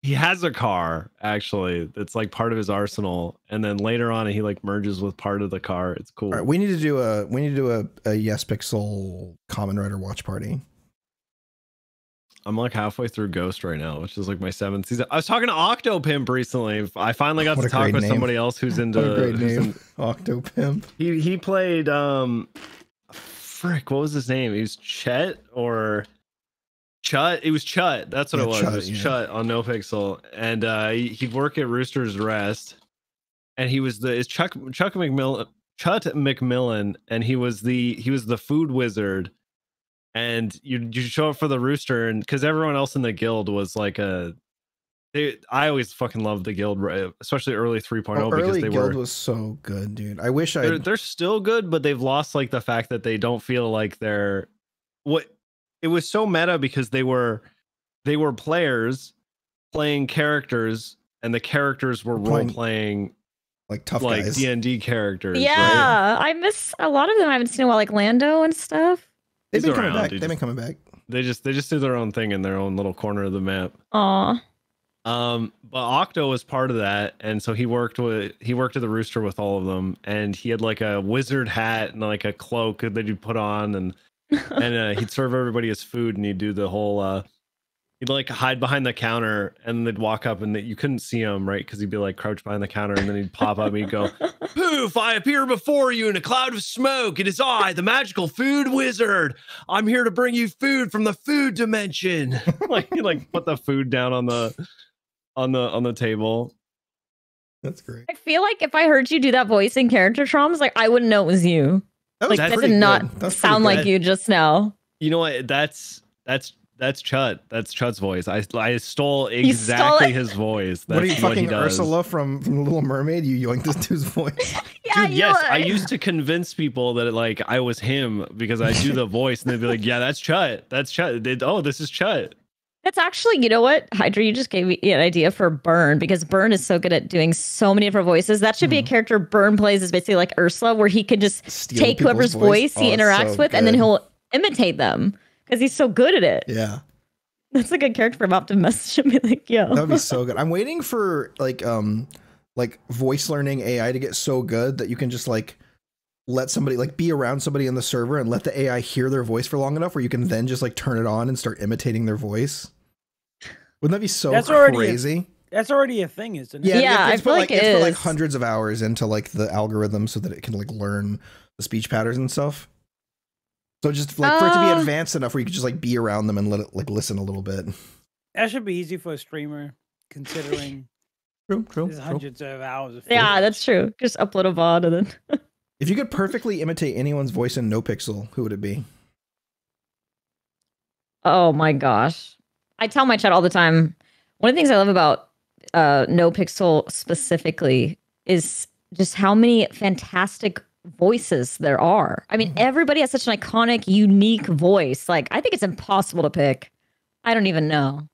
he has a car actually that's like part of his arsenal, and then later on he like merges with part of the car. It's cool. All right, we need to do a Yespixel Kamen Rider watch party. I'm like halfway through Ghost right now, which is like my 7th season. I was talking to Octopimp recently. I finally got to talk with somebody else who's into Octopimp. He played frick, what was his name? He was Chet or Chut. It was Chut. That's what it was. Chut, it was Chut on Nopixel, and he'd work at Rooster's Rest, and he was Chuck McMillan, and he was the food wizard. And you show up for the Rooster, and because everyone else in the guild was like I always fucking loved the guild, especially early 3.0 because they guild was so good, dude. I wish they're still good, but they've lost like the fact that they don't feel like they're what. It was so meta because they were players playing characters, and the characters were role playing like tough guys, D&D characters. Yeah, right? I miss a lot of them. I haven't seen a while, like Lando and stuff. They've been coming back. They've been coming back. They just do their own thing in their own little corner of the map. Aw. But Octo was part of that, and so he worked at the Rooster with all of them, and he had like a wizard hat and like a cloak that he'd put on, and he'd serve everybody his food, and he'd do the whole he'd like hide behind the counter, and they'd walk up, and you couldn't see him, right? Because he'd be like crouched behind the counter, and then he'd pop up and he'd go, "Poof, I appear before you in a cloud of smoke. It is I, the magical food wizard. I'm here to bring you food from the food dimension." Like he like put the food down on the table. That's great. I feel like if I heard you do that voice in character traumz, like I wouldn't know it was you. That did not sound like you just now. You know what? That's Chut. That's Chut's voice. I stole exactly his voice. That's what are you, fucking Ursula from The Little Mermaid? You yoinked this dude's voice. Yeah, dude, yes. I used to convince people that like I was him because I do the voice, and they'd be like, "Yeah, that's Chut. That's Chut." This is Chut. That's actually, you know what, Hydra, you just gave me an idea for Burn, because Burn is so good at doing so many different voices. That should be a character Burn plays, is basically like Ursula, where he could just take whoever's voice he interacts with, and then he'll imitate them because he's so good at it. Yeah. That's a good character for him to message and be like, yo. That would be so good. I'm waiting for like voice learning AI to get so good that you can just like let somebody like be around somebody in the server and let the AI hear their voice for long enough where you can then just like turn it on and start imitating their voice. Wouldn't that be so crazy? That's already a thing, isn't it? Yeah, I feel like it is. Put like hundreds of hours into like the algorithm so that it can like learn the speech patterns and stuff. So just like for it to be advanced enough where you could just like be around them and let it like listen a little bit. That should be easy for a streamer, considering there's hundreds of hours of footage. Yeah, that's true. Just upload a VOD and then. If you could perfectly imitate anyone's voice in Nopixel, who would it be? Oh my gosh. I tell my chat all the time, one of the things I love about Nopixel specifically is just how many fantastic voices there are. I mean, everybody has such an iconic, unique voice. Like, I think it's impossible to pick. I don't even know.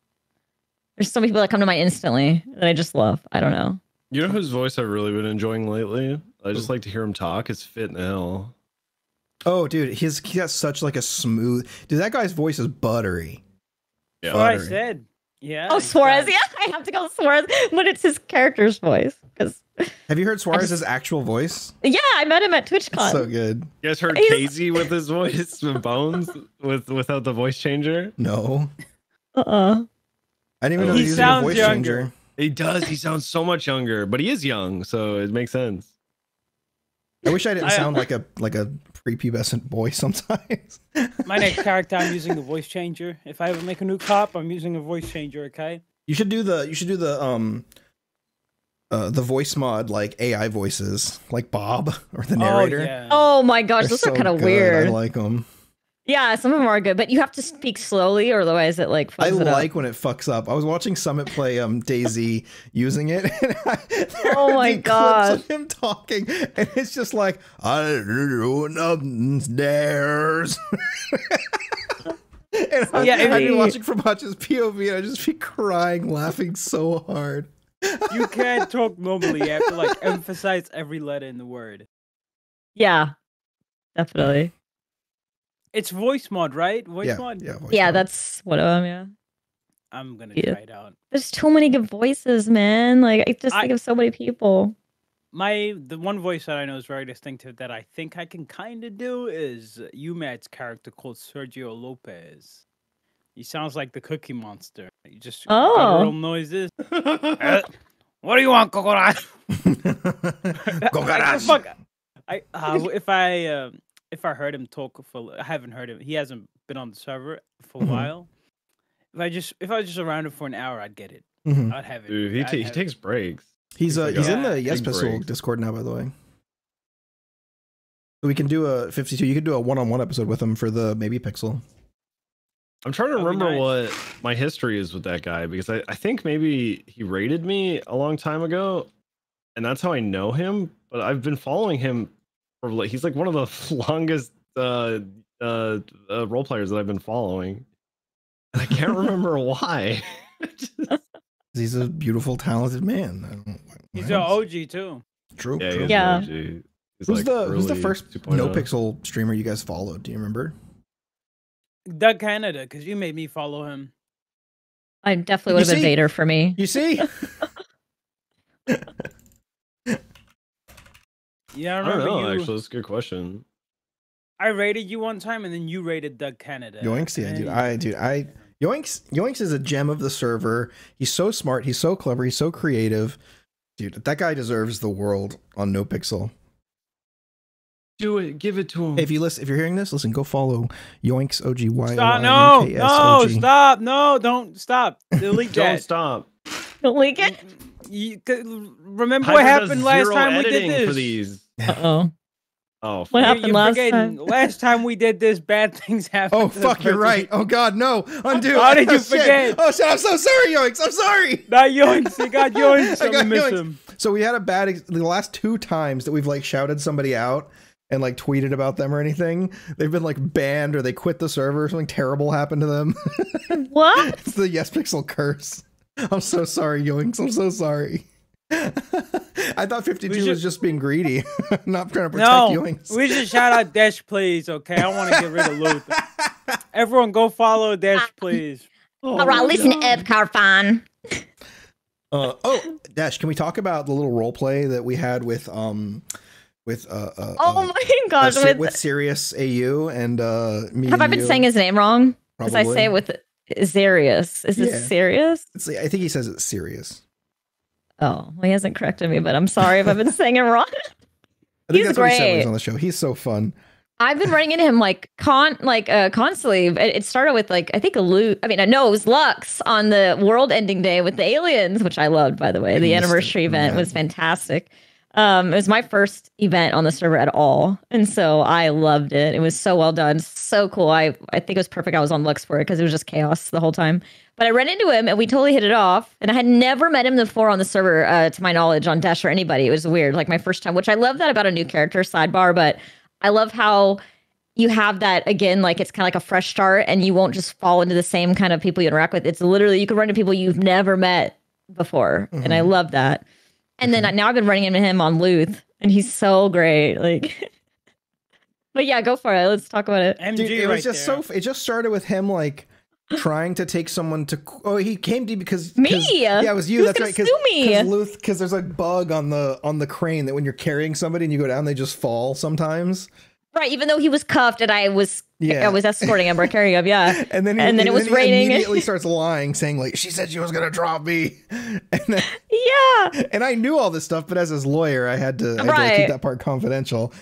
There's so many people that come to mind instantly that I just love. I don't know. You know whose voice I've really been enjoying lately? I just like to hear him talk. It's Fit in Hell. Oh, dude, he got such like a smooth. Dude, that guy's voice is buttery. Yeah. That's what I said. Yeah. Oh, Suarez. Yeah, I have to go Suarez, but it's his character's voice. Because have you heard Suarez's actual voice? yeah, I met him at TwitchCon. So good. You guys heard Casey with his voice, with Bones, without the voice changer? No. I didn't even know he he was using a sounds voice younger. changer. He does. He sounds so much younger, but he is young, so it makes sense. I wish I didn't sound like a prepubescent boy sometimes. My next character, I'm using the voice changer. If I ever make a new cop, I'm using a voice changer. Okay. You should do the voice mod, like AI voices, like Bob or the narrator. Oh, yeah. Oh my gosh, They're those so are kind of good. weird. I like them. Yeah, some of them are good, but you have to speak slowly, or otherwise it like. I Fucks it like up. when it fucks up. I was watching Summit play DayZ using it. And Oh my god! Clips of him talking, and it's just like I do nothing stairs. And I'd be watching from Hutch's POV, and I'd just be crying, laughing so hard. You can't talk normally. You have to like emphasize every letter in the word. Yeah, definitely. It's voice mod, right? Voice mod. Yeah, voice Yeah, mod. that's one of them. Yeah, I'm gonna Yeah. try it out. there's too many good voices, man. Like I just think of so many people. The one voice that I know is very distinctive that I think I can kind of do is UMAD's character called Sergio Lopez. He sounds like the Cookie Monster. He just guttural noises. What do you want, Coconut? If I heard him talk I haven't heard him. He hasn't been on the server for a while. If I was just around him for an hour, I'd get it. I'd have it. Dude, he takes breaks. He's in the Big Yespixel breaks. Discord now, by the way. So we can do a 52. You could do a one-on-one episode with him for the maybe Pixel. I'm trying to That'd be remember nice. what my history is with that guy, because I think maybe he raided me a long time ago, and that's how I know him. But I've been following him for like, he's like one of the longest role players that I've been following. And I can't remember why. He's a beautiful, talented man. He's an OG too. True. Yeah, true. he's Yeah. an OG. He's Who's the early first 2.0. Nopixel streamer you guys followed? Do you remember? Doug Canada, because you made me follow him. I definitely would have been see? Vader for me. You see? Yeah, I I don't remember know, you. actually, that's a good question. I rated you one time, and then you rated Doug Canada. Yoinks, yeah, And- Yoinks is a gem of the server. He's so smart. He's so clever. He's so creative. Dude, that guy deserves the world on Nopixel. Do it. Give it to him. If you're hearing this, listen, go follow Yoinks OGY. Stop! No! Stop! No! Don't stop! Delete Don't that. stop. Don't leak it. Remember what Hyper does happened last zero time we did editing this? for these. Uh-oh. Oh, What fuck. happened You're last forgetting, time? last time we did this, bad things happened. Oh, to fuck, this you're person. right. Oh, God, no. Undo. How did you shit. forget? Oh, shit, I'm so sorry, Yoinks. I'm sorry. Not Yoinks. He got Yoinks. I I'm got gonna miss Yoinks. him. So we had a the last 2 times that we've like shouted somebody out and like tweeted about them or anything, they've been like banned or they quit the server or something terrible happened to them. What? It's the Yespixel curse. I'm so sorry, Yoinks. I'm so sorry. I thought 52 was just being greedy, not trying to protect Yoinks. We should shout out DESHPLEASE, okay? I want to get rid of Luth. Everyone go follow DESHPLEASE. All right, listen up, Carfan. Dash, can we talk about the little role play that we had with Oh my gosh! with Sirius AU and me? Have and I been you? saying his name wrong? Because I Probably. say it with Zarius. Is Yeah. it serious? I think he says it's serious. Oh, well, he hasn't corrected me, but I'm sorry if I've been saying it wrong. I think He's that's what he said when he was great. on the show. He's so fun. I've been running into him constantly. It started with I think it was Lux on the world ending day with the aliens, which I loved, by the way. The anniversary event was fantastic. It was my first event on the server at all, and so I loved it. It was so well done, so cool. I think it was perfect. I was on Lux for it because it was just chaos the whole time. But I ran into him and we totally hit it off. And I had never met him before on the server, to my knowledge, on Desh or anybody. It was weird, like my first time, which I love that about a new character sidebar. But I love how you have that again, like it's kind of like a fresh start, and you won't just fall into the same kind of people you interact with. It's literally you can run into people you've never met before, and I love that. And then now I've been running into him on Luth, and he's so great. Like But yeah, go for it. Let's talk about it. MG Dude, it was right just there. it just started with him like trying to take someone to. Oh, he came to you because Me? Yeah, it was you. Who's That's gonna right. sue me? Because there's a bug on the crane that when you're carrying somebody and you go down, they just fall sometimes. Right, even though he was cuffed and I was Yeah. escorting him or carrying him, yeah. And then it was he raining. immediately starts lying, saying like she said she was gonna drop me. And then, Yeah. and I knew all this stuff, but as his lawyer, I had to keep that part confidential.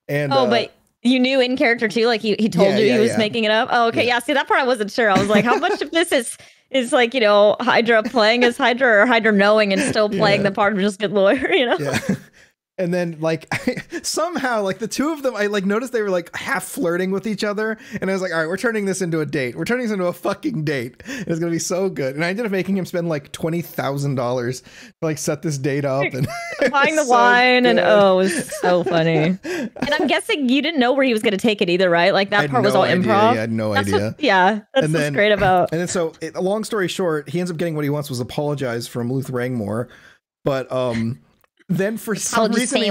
And but you knew in character too, like he told you he was making it up. Oh, okay, yeah. See, that part I wasn't sure. I was like, how much of this is like, you know, Hydra playing as Hydra or Hydra knowing and still playing the part of just good lawyer, you know? Yeah. And then like somehow like the two of them, I like noticed they were like half flirting with each other. And I was like, all right, we're turning this into a date. We're turning this into a fucking date. It's going to be so good. And I ended up making him spend like $20,000 to like set this date up and buying the wine. And it was so funny. And I'm guessing you didn't know where he was going to take it either, right? Like that part was all improv. I had no idea. That's what's great about. And then so long story short, he ends up getting what he wants was apologize from Luth Rangmore. But then for some reason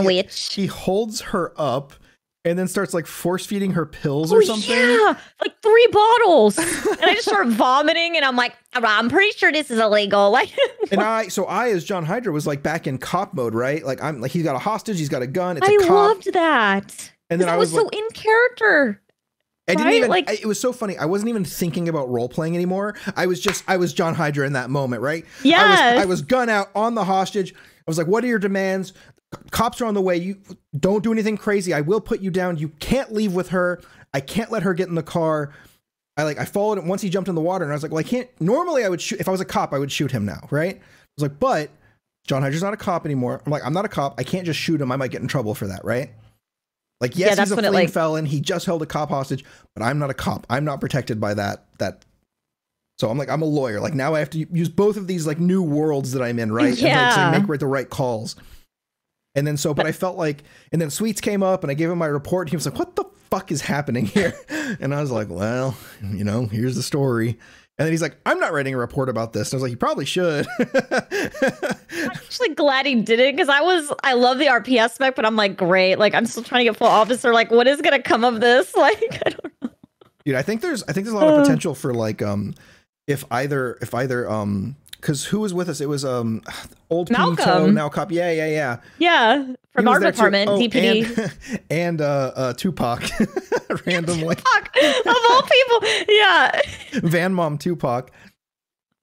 he holds her up and then starts like force feeding her pills or something. Yeah, like 3 bottles. And I just start vomiting and I'm like, I'm pretty sure this is illegal. Like, and I as John Hydra was like back in cop mode, right? Like I'm like, he's got a hostage, he's got a gun. It's I a cop. loved that. And then I was so in character. I didn't even like it was so funny. I wasn't even thinking about role playing anymore. I was John Hydra in that moment, right? Yes. I was gun out on the hostage. I was like, what are your demands? Cops are on the way. You don't do anything crazy. I will put you down. You can't leave with her. I can't let her get in the car. I followed him once he jumped in the water and I was like, well, I can't. Normally I would shoot. If I was a cop, I would shoot him now, right? I was like, but John Hydra's not a cop anymore. I'm like, I'm not a cop. I can't just shoot him. I might get in trouble for that, right? Like, yes, he's a fleeing felon. He just held a cop hostage, but I'm not a cop. I'm not protected by that. So I'm like, I'm a lawyer. Like now I have to use both of these like new worlds that I'm in, right? Yeah. And make the right calls. And then but I felt like, and then Sweets came up and I gave him my report. And he was like, what the fuck is happening here? And I was like, well, you know, here's the story. And then he's like, I'm not writing a report about this. And I was like, you probably should. I'm actually glad he did it because I love the RPS spec, but I'm like, great. Like I'm still trying to get full officer. Like what is going to come of this? Like, I don't know. Dude, I think there's a lot of potential for like, if either because who was with us? It was old Pinto, now cop. Yeah. From our department, DPD, and Tupac, randomly. Tupac, of all people, yeah. Van Mom Tupac.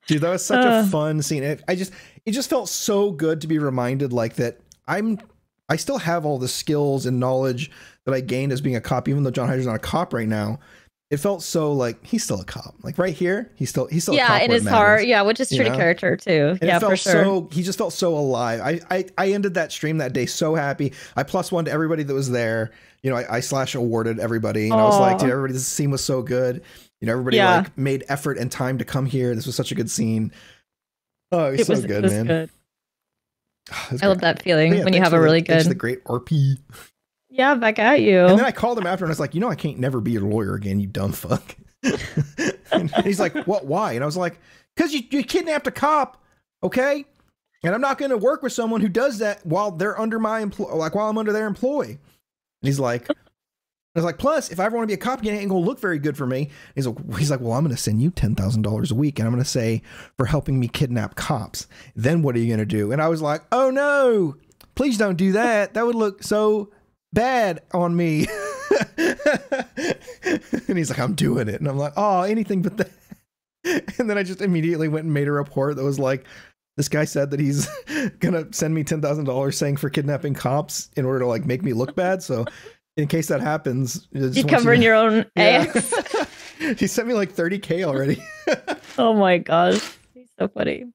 Dude, that was such a fun scene. It just felt so good to be reminded like that. I still have all the skills and knowledge that I gained as being a cop, even though John Hydra's not a cop right now. It felt so like he's still a cop. Like right here, he's still a cop. Yeah, in his heart. Yeah, which is true to character too. And yeah, it felt for sure. he just felt so alive. I ended that stream that day so happy. I +1 to everybody that was there. You know, I / awarded everybody. And I was like, dude, everybody, this scene was so good. You know, everybody like made effort and time to come here. This was such a good scene. Oh, it was so good, man. Good. I love that feeling when you have a really good. The great RP. Yeah, back at you. And then I called him after and I was like, you know, I can't never be your lawyer again, you dumb fuck. And he's like, what, why? And I was like, because you kidnapped a cop, okay? And I'm not going to work with someone who does that while they're under my while I'm under their employ. And he's like, I was like, plus, if I ever want to be a cop again, it ain't going to look very good for me. And he's like, well, I'm going to send you $10,000 a week. And I'm going to say, for helping me kidnap cops. Then what are you going to do? And I was like, oh no, please don't do that. That would look so bad on me. And he's like, I'm doing it. And I'm like, oh, anything but that. And then I just immediately went and made a report that was like, this guy said that he's gonna send me $10,000 saying for kidnapping cops in order to like make me look bad. So in case that happens, you cover in your own AX. He sent me like 30K already. Oh my gosh, he's so funny.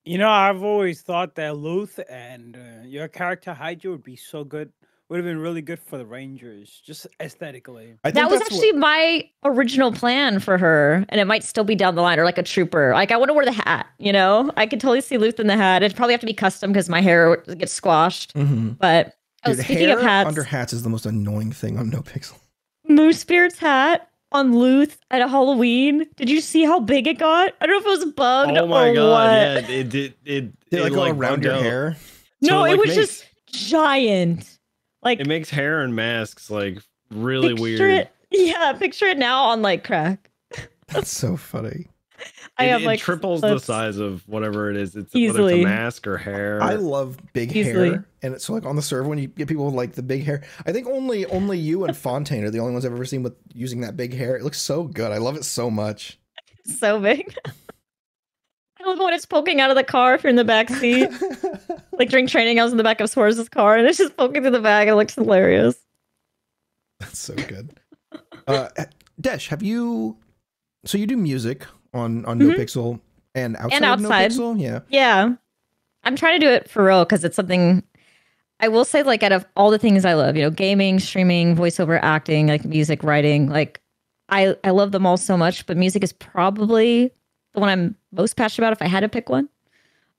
You know, I've always thought that Luth and your character Hydra would be so good. Would have been really good for the Rangers, just aesthetically. That was actually my original plan for her, and it might still be down the line, or like a trooper. Like I want to wear the hat, you know? I could totally see Luth in the hat. It'd probably have to be custom because my hair gets squashed. Mm-hmm. But speaking of hats, under hats is the most annoying thing on Nopixel. Moosebeard's hat on Luth at a Halloween. Did you see how big it got? I don't know if it was bugged. Oh my god! What. Yeah, it did. It like go around your hair. No, so it was just giant. Like it makes hair and masks like really weird. Picture it now on like crack. That's so funny. It triples the size of whatever it is. It's easily. whether it's a mask or hair. I love big hair, and it's so like on the server when you get people with like the big hair. I think only you and Fontaine are the only ones I've ever seen with using that big hair. It looks so good. I love it so much. So big. I love when it's poking out of the car if you're in the back seat. Like during training, I was in the back of Suarez's car, and it's just poking through the back. It looks hilarious. That's so good. Desh, have you? So you do music on Nopixel and outside of Nopixel? Yeah. I'm trying to do it for real because it's something I will say, like, out of all the things I love, you know, gaming, streaming, voiceover, acting, like music, writing, like I love them all so much, but music is probably the one I'm most passionate about if I had to pick one.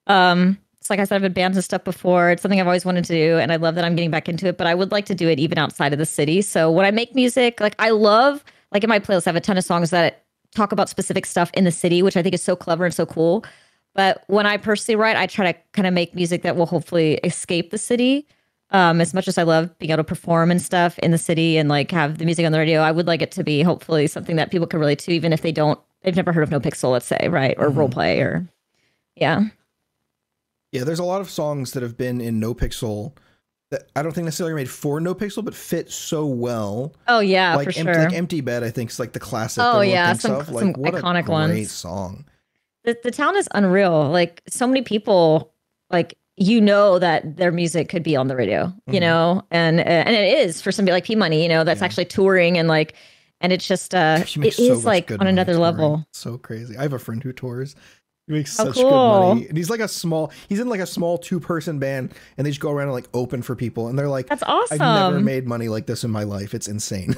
It's like I said, I've been bands and stuff before. It's something I've always wanted to do, and I love that I'm getting back into it, but I would like to do it even outside of the city. So when I make music, like I love, like in my playlist, I have a ton of songs that talk about specific stuff in the city, which I think is so clever and so cool. But when I personally write, I try to kind of make music that will hopefully escape the city. As much as I love being able to perform and stuff in the city and like have the music on the radio, I would like it to be hopefully something that people can relate to, even if they've never heard of Nopixel, let's say, right? Or roleplay or, yeah. Yeah, there's a lot of songs that have been in Nopixel that I don't think necessarily made for Nopixel, but fit so well. Oh yeah, like for sure. Like Empty Bed, I think is like the classic. Oh yeah, some like, what iconic a ones. Great song. The town is unreal. Like so many people, like you know that their music could be on the radio, you know, and it is for somebody like P Money, you know, that's actually touring and like, and it's just it is like on another level. So crazy. I have a friend who tours. He makes How such cool. good money. And he's in like a small 2-person band, and they just go around and like open for people. And they're like, that's awesome. I've never made money like this in my life. It's insane.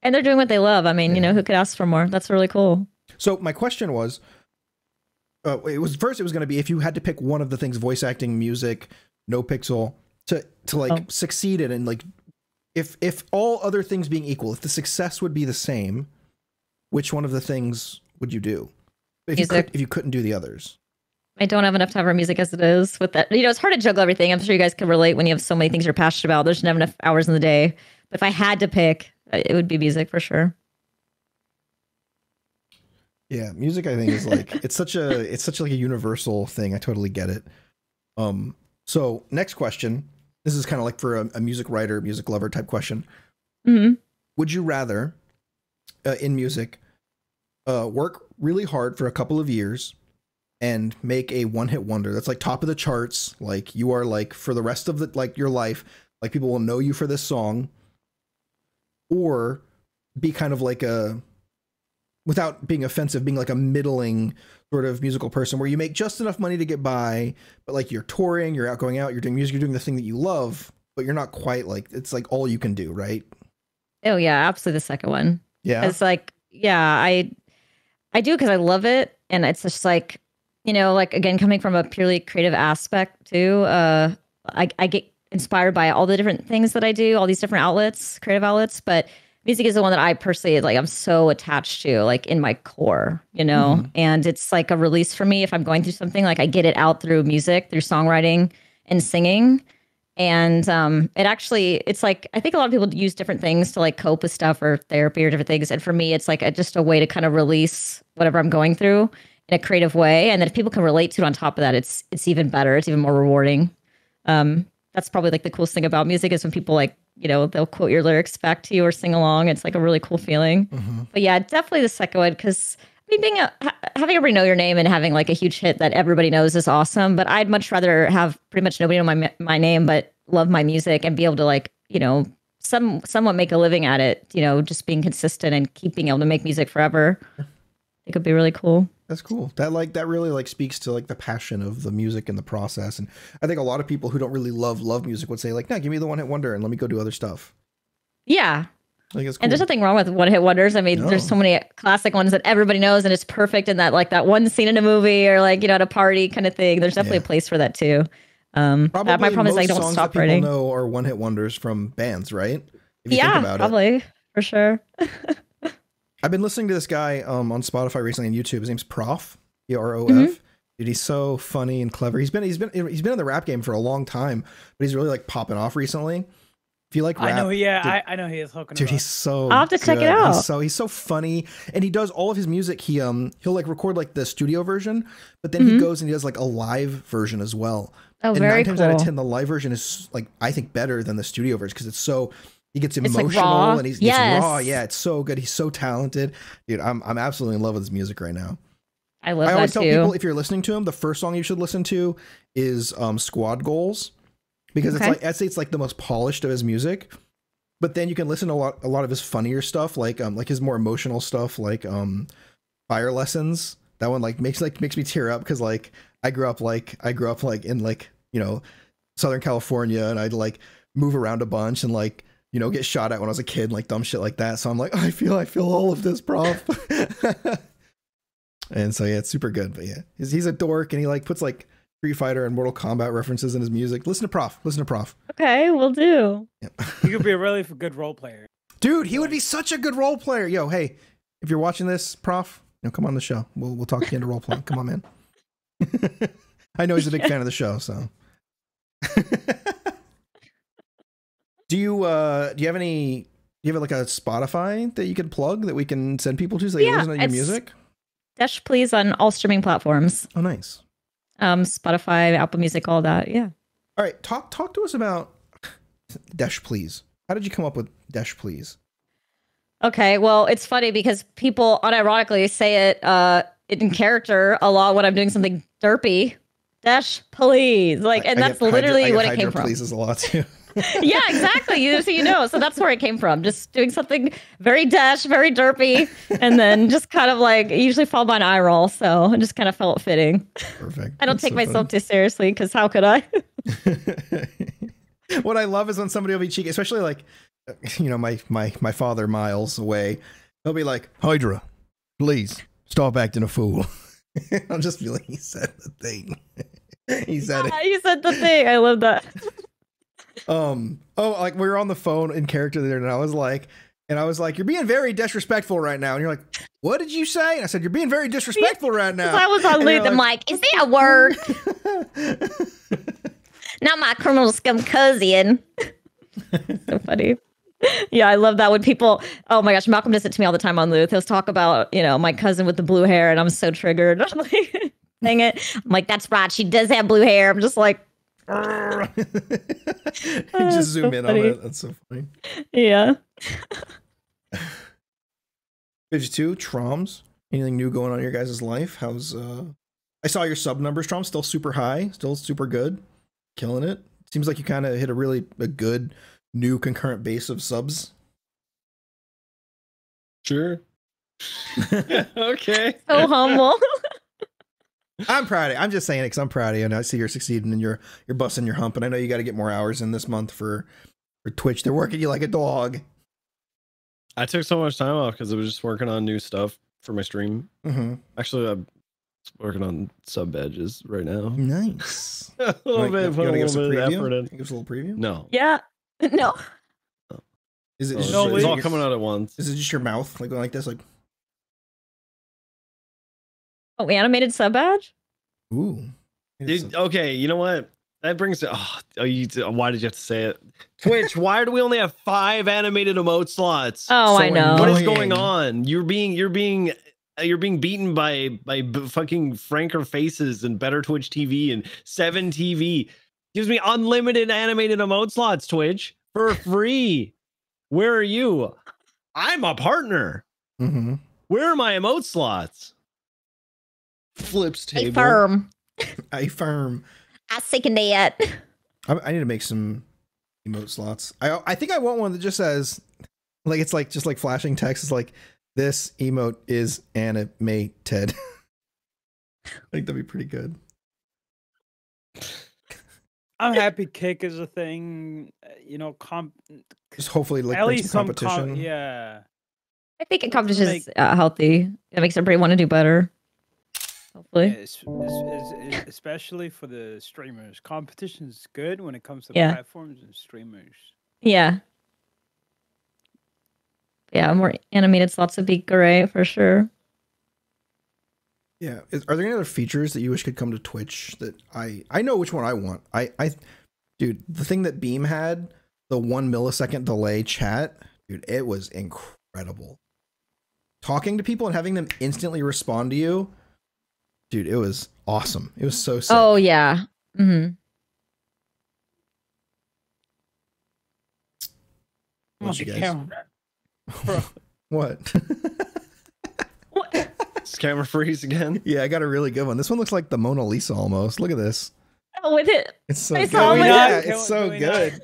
And they're doing what they love. I mean, you know, who could ask for more? That's really cool. So my question was, it was going to be if you had to pick one of the things, voice acting, music, Nopixel, to like succeed in, and like if all other things being equal, if the success would be the same, which one of the things would you do? If you couldn't do the others. I don't have enough time for music as it is with that. You know, it's hard to juggle everything. I'm sure you guys can relate when you have so many things you're passionate about. There's never enough hours in the day. But if I had to pick, it would be music for sure. Yeah, music I think is like it's such like a universal thing. I totally get it. So next question. This is kind of like for a music writer, music lover type question. Mm-hmm. Would you rather in music work really hard for a couple of years and make a one-hit wonder that's like top of the charts, like you are like for the rest of your life, like people will know you for this song, or be kind of like without being offensive, being like a middling sort of musical person where you make just enough money to get by, but like you're touring, you're out going out, you're doing music, you're doing the thing that you love, but you're not quite like, it's like all you can do, right? Oh yeah, absolutely the second one. Yeah. It's like, yeah, I do because I love it. And it's just like, you know, like again, coming from a purely creative aspect too, I get inspired by all the different things that I do, all these different outlets, creative outlets, but music is the one that I personally, like, I'm so attached to, like in my core, you know, and it's like a release for me. If I'm going through something, like I get it out through music, through songwriting and singing. And it actually, it's like, I think a lot of people use different things to like cope with stuff or therapy or different things. And for me, it's like just a way to kind of release whatever I'm going through in a creative way. And then if people can relate to it on top of that, it's even better. It's even more rewarding. That's probably like the coolest thing about music is when people like, you know, they'll quote your lyrics back to you or sing along. It's like a really cool feeling. But yeah, definitely the second one, because I mean, having everybody know your name and having like a huge hit that everybody knows is awesome. But I'd much rather have pretty much nobody know my name, but love my music and be able to like, you know, somewhat make a living at it, you know, just being consistent and keep being able to make music forever. It could be really cool. That's cool. That really like speaks to like the passion of the music and the process. And I think a lot of people who don't really love music would say like, no, give me the one hit wonder and let me go do other stuff. Yeah. Like it's cool. And there's nothing wrong with one hit wonders. I mean, there's so many classic ones that everybody knows and it's perfect in that, like that one scene in a movie or like, you know, at a party kind of thing. There's definitely a place for that too. My problem is I don't stop that writing. People know are one hit wonders from bands, right? If you think about probably for sure. I've been listening to this guy on Spotify recently and YouTube. His name's Prof. PROF. Dude, he's so funny and clever. He's been in the rap game for a long time, but he's really like popping off recently. If you like rap, I know. Yeah, I know he is hooking. Dude, he's so. I'll have to check it good. out. He's so funny, and he does all of his music. He'll like record like the studio version, but then he goes and he does like a live version as well. Oh, and very 9 times cool. out of 10, the live version is like I think better than the studio version because it's so he gets It's, emotional like, raw. and he's Yes. raw. Yeah, it's so good. He's so talented, dude. I'm absolutely in love with his music right now. I love I always that tell too. people if you're listening to him, the first song you should listen to is Squad Goals because Okay. it's like the most polished of his music. But then you can listen to a lot of his funnier stuff, like his more emotional stuff, like Fire Lessons. That one makes me tear up because like I grew up in like, you know, Southern California, and I'd like move around a bunch and like, you know, get shot at when I was a kid, and, like dumb shit like that. So I'm like, I feel all of this, prof. And so yeah, it's super good. But yeah, he's a dork, and he like puts like Street Fighter and Mortal Kombat references in his music. Listen to Prof. Okay, we'll do. He could be a really good role player. Dude, he would be such a good role player. Yo, hey, if you're watching this, Prof, you know, come on the show. We'll talk to you into role playing. Come on, man. I know he's a big fan of the show, so. Do you have like a Spotify that you can plug that we can send people to so they can listen to your music? DESHPLEASE on all streaming platforms. Oh, nice. Spotify, Apple Music, all that. Yeah. All right, talk to us about DESHPLEASE. How did you come up with DESHPLEASE? Okay, well, it's funny because people unironically say it in character a lot when I'm doing something derpy. DESHPLEASE, and that's literally what it came from. Pleases a lot too. Yeah, exactly. So you know, so that's where it came from. Just doing something very very derpy, and then just kind of like usually followed by an eye roll. So it just kind of felt fitting. Perfect. I don't take myself too seriously because how could I? What I love is when somebody will be cheeky, especially like, you know, my father miles away. He'll be like, Hydra, please stop acting a fool. I'll just be like, he said the thing. He said it. You said the thing. I love that. Like we were on the phone in character there, and I was like, you're being very disrespectful right now. And you're like, what did you say? And I said, you're being very disrespectful right now. I was on Luth. I'm like, is that a word? Not my criminal scum cousin. So funny. Yeah, I love that when people, oh my gosh, Malcolm does it to me all the time on Luth. He'll talk about, you know, my cousin with the blue hair, and I'm so triggered. I'm like, dang it. I'm like, that's right. She does have blue hair. I'm just like, just zoom in on it. That's so funny. Yeah. 52, traumz. Anything new going on in your guys' life? How's I saw your sub numbers, traumz, still super high, still super good. Killing it. Seems like you kind of hit a good new concurrent base of subs. Sure. Okay. So humble. I'm proud of you. I'm just saying it because I'm proud of you, and I see you're succeeding and you're busting your hump, and I know you got to get more hours in this month for Twitch. They're working you like a dog. I took so much time off because I was just working on new stuff for my stream. Actually, I'm working on sub badges right now. Nice. A little bit. Put a little bit of effort in. Give us a little preview. No. Yeah. No. Is it? It's all coming out at once. Is it just your mouth like going like this? Like. Oh, animated sub badge? Ooh. Okay, you know what? That brings it. Why did you have to say it? Twitch, why do we only have 5 animated emote slots? Oh, I know. What is going on? You're being beaten by fucking franker faces and better Twitch TV and 7 TV. Gives me unlimited animated emote slots, Twitch, for free. Where are you? I'm a partner. Where are my emote slots? Flips table. A firm. I second that. I need to make some emote slots. I think I want one that just says, like, it's like just like flashing text. It's like, this emote is animated. I think that'd be pretty good. I'm happy kick is a thing. You know, just hopefully like at bring least some competition. yeah. I think a competition is healthy. It makes everybody want to do better. Hopefully. Yeah, especially for the streamers. Competition is good when it comes to platforms and streamers. Yeah. Yeah, more animated slots would be great for sure. Yeah. Are there any other features that you wish could come to Twitch that I know which one I want? Dude, the thing that Beam had the 1 millisecond delay chat, dude, it was incredible. Talking to people and having them instantly respond to you, dude, it was awesome. It was so sick. Oh yeah. Mm-hmm. What you guys? What? Is camera freeze again? Yeah, I got a really good one. This one looks like the Mona Lisa almost. Look at this. Oh, with it. It's so I good. saw it. Yeah, it's so good.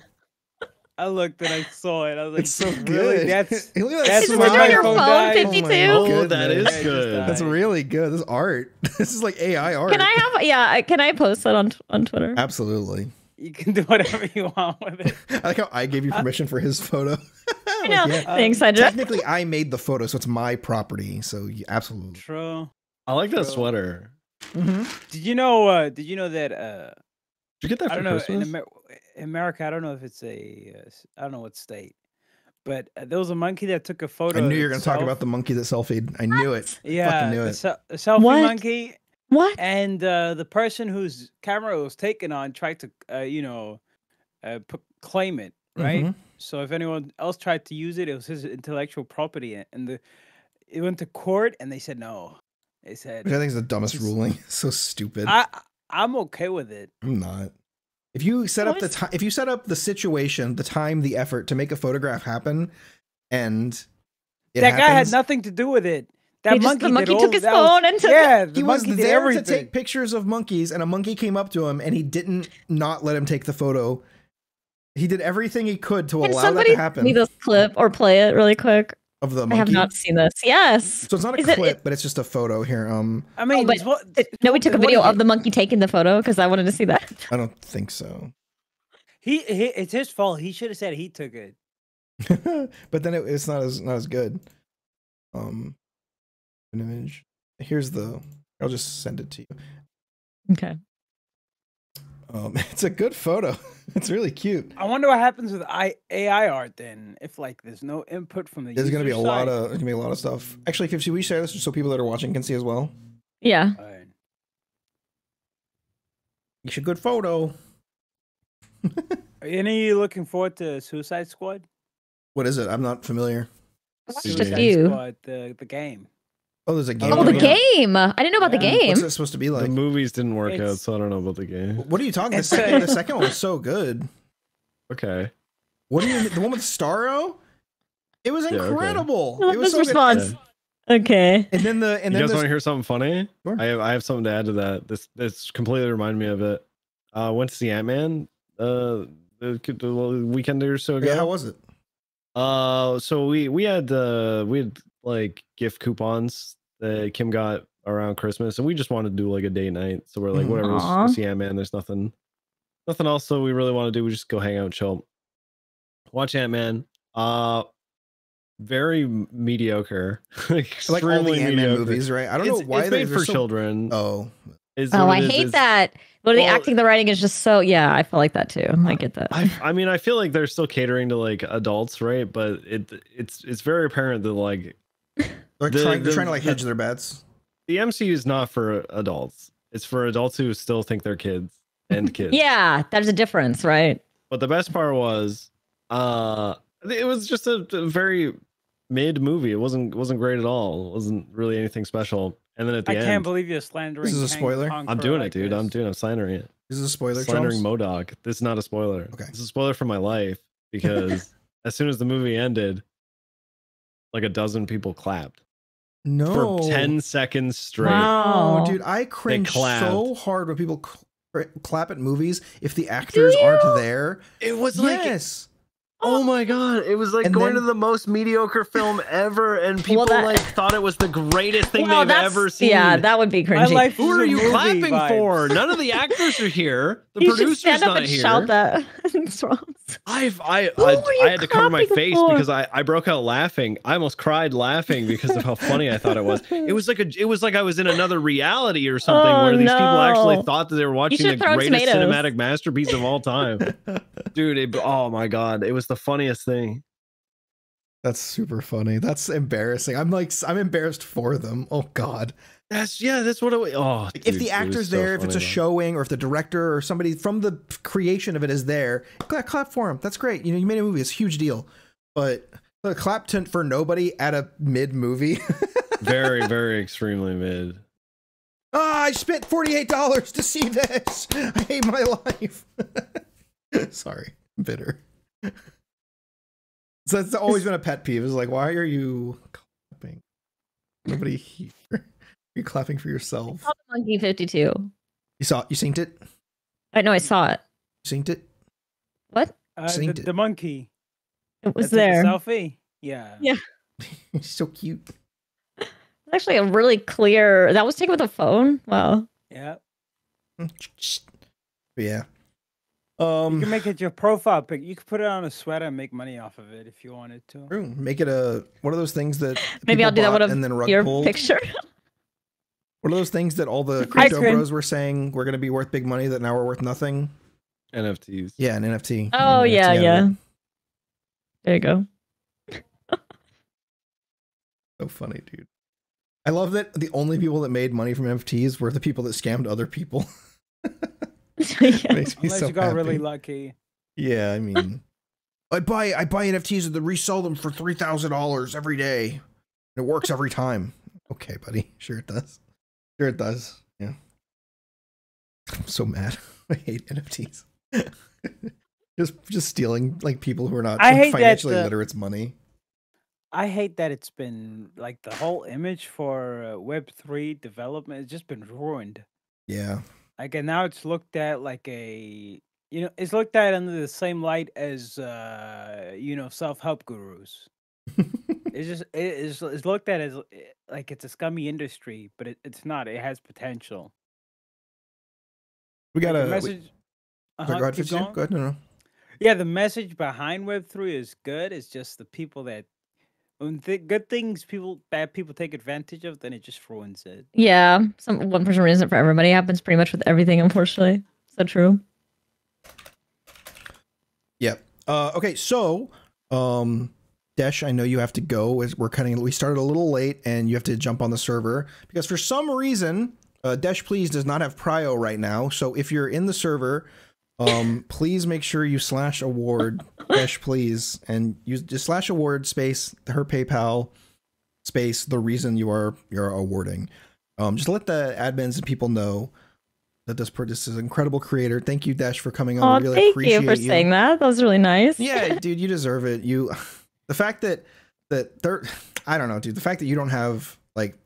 I looked and I saw it. I was like, It's so really? good. That's Look at that that's Is where it on my your phone phone, died. 52? Oh, that is Yeah, it just good. died. That's really good. This is art. This is like AI art. Can I have? Yeah. Can I post that on Twitter? Absolutely. You can do whatever you want with it. I like how I gave you permission for his photo. Like, Yeah. yeah. Thanks, I just. Technically, I made the photo, so it's my property. So absolutely. True. I like that sweater. Mm-hmm. Did you know? Did you know that? Did you get that I for don't know. Christmas? In America, I don't know if it's I don't know what state, but there was a monkey that took a photo. I knew of you were going to talk itself. about the monkey that selfied. I knew it. Yeah, Fucking knew it. the selfie What? monkey, What? and the person whose camera it was taken on tried to, claim it, right? Mhm. So if anyone else tried to use it, it was his intellectual property, and it went to court, and they said no. They said, Which I think is the dumbest ruling. So stupid. I'm okay with it. I'm not. If you set up the time, if you set up the situation, the time, the effort to make a photograph happen, and That guy had nothing to do with it. That The monkey did took all- his that was- phone and took yeah, it. the He was monkey did there to everything. take pictures of monkeys, and a monkey came up to him, and he didn't not let him take the photo. He did everything he could to Can allow that somebody to happen. see this clip or play it really quick? Of the I monkey. have not seen this. Yes. So it's not a Is it- clip, but it's just a photo here. I Oh, mean, but no, we took a video of the monkey taking the photo because I wanted to see that. I don't think so. It's his fault. He should have said he took it. But then it's not as good. An image. Here's I'll just send it to you. Okay. It's a good photo. It's really cute. I wonder what happens with AI art then, if like there's no input from the. There's gonna be a user lot side. of stuff. Actually, can we share this so people that are watching can see as well? Yeah. Alright. It's a good photo. Are any of you looking forward to Suicide Squad? What is it? I'm not familiar. Watched Suicide a few. Squad, the game. Oh, there's a game. Oh, the Yeah. game! I didn't know about the Yeah. game. What's it supposed to be The like? movies didn't work out, It's- so I don't know about the game. What are you talking? The It's second one was so good. Okay. What do you mean? The one with Starro? It was okay. incredible. I love It was this so good. response. Okay. And then You then guys this, want to hear something funny? Sure. I have something to add to that. This completely reminded me of it. Went to see Ant-Man the weekend or so ago. yeah, how was it? So we had like gift coupons that Kim got around Christmas, and we just wanted to do like a date night. So we're like, Mhm. whatever, let's Aw. go see Ant-Man. There's nothing else that we really want to do. We just go hang out and chill. Watch Ant-Man. Very mediocre. Like all the Ant-Man movies, right? I don't know why it's they're made for so... children. Oh, is Oh, what I it is. hate It's- that. But the well, acting, the writing is just so. Yeah, I feel like that too. I get that. I mean, I feel like they're still catering to like adults, right? But it's very apparent that like they're The- trying the- to like hedge their bets. the MCU is not for adults. It's for adults who still think they're kids and kids. Yeah, there's a difference, right? But the best part was, it was just a very mid movie. It wasn't great at all. It wasn't really anything special. And then at the I end, can't believe you're slandering. This is a Kang spoiler? Conqueror I'm doing it, like dude. this. I'm slandering it. This is a spoiler. Slandering Charles? MODOK. This is not a spoiler. Okay. This is a spoiler for my life because as soon as the movie ended, like a dozen people clapped No, for 10 seconds straight. Wow. Oh, dude, I cringe clapped. so hard when people clap at movies if the actors aren't there. It was Yes. oh my god, it was like And going then- to the most mediocre film ever, and people Well, that- like thought it was the greatest thing Well, they've that's- ever seen. Yeah, that would be My cringy. life Who is are a you movie clapping vibes. for? None of the actors are here. The You should producer's stand up not and here. shout that. Traumz. I Who are you had to cover my clapping face for? because I broke out laughing. I almost cried laughing because of how funny I thought it was. It was like I was in another reality or something Oh, where these people actually no. thought that they were watching should the throw greatest tomatoes. cinematic masterpiece of all time. Dude, oh my god, it was the funniest thing. That's super funny. That's embarrassing. I'm embarrassed for them. Oh God. That's what it. Oh, dude, if the actor's there, if it's a showing, or if the director or somebody from the creation of it is there, clap for him. That's great. You know, you made a movie. It's a huge deal. But clap for nobody at a mid movie. Very, very extremely mid. I spent $48 to see this. I hate my life. Sorry, bitter. So it's always been a pet peeve. It's like, why are you clapping? Nobody here. You're clapping for yourself. I saw the Monkey 52. You synced it? I know, I saw it. Synced it? What? The monkey. It was there. The selfie. Yeah. Yeah. He's so cute. It's actually a really clear. That was taken with a phone. Wow. Yeah. Yeah. You can make it your profile pic. You could put it on a sweater and make money off of it if you wanted to. True. Make it one of those things that maybe I'll do that and then rug your pulled. picture. What are those things that all the crypto bros were saying we're going to be worth big money that now we're worth nothing? NFTs. Yeah, an NFT. Oh, yeah, yeah. There you go. So funny, dude. I love that the only people that made money from NFTs were the people that scammed other people. Yeah. Makes me Unless so you got happy. really lucky. Yeah, I mean, I buy NFTs and then resell them for $3,000 every day. It works every time. Okay, buddy. Sure it does. Sure it does. Yeah. I'm so mad. I hate NFTs. just stealing like people who are not financially literate's money. I hate that it's been like the whole image for Web3 development has just been ruined. Yeah. Like, and now it's looked at like it's looked at under the same light as self-help gurus. It's looked at as like it's a scummy industry, but it's not. It has potential. We got like a message. Go ahead, Fitz, yeah. Go ahead. No. Yeah, the message behind Web3 is good. It's just the people that when good things bad people take advantage of, then it just ruins it. Yeah, one person ruins it for everybody. It happens pretty much with everything, unfortunately. So true. Yep. Okay, so Desh, I know you have to go. We started a little late, and you have to jump on the server because for some reason, DESHPLEASE does not have prio right now. So if you're in the server, please make sure you /award DESHPLEASE and use just /award space her PayPal space the reason you're awarding. Just let the admins and people know that this is an incredible creator. Thank you, Desh, for coming on. We really appreciate you for saying that. That was really nice. Yeah, dude, you deserve it. The fact that I don't know, dude. The fact that you don't have like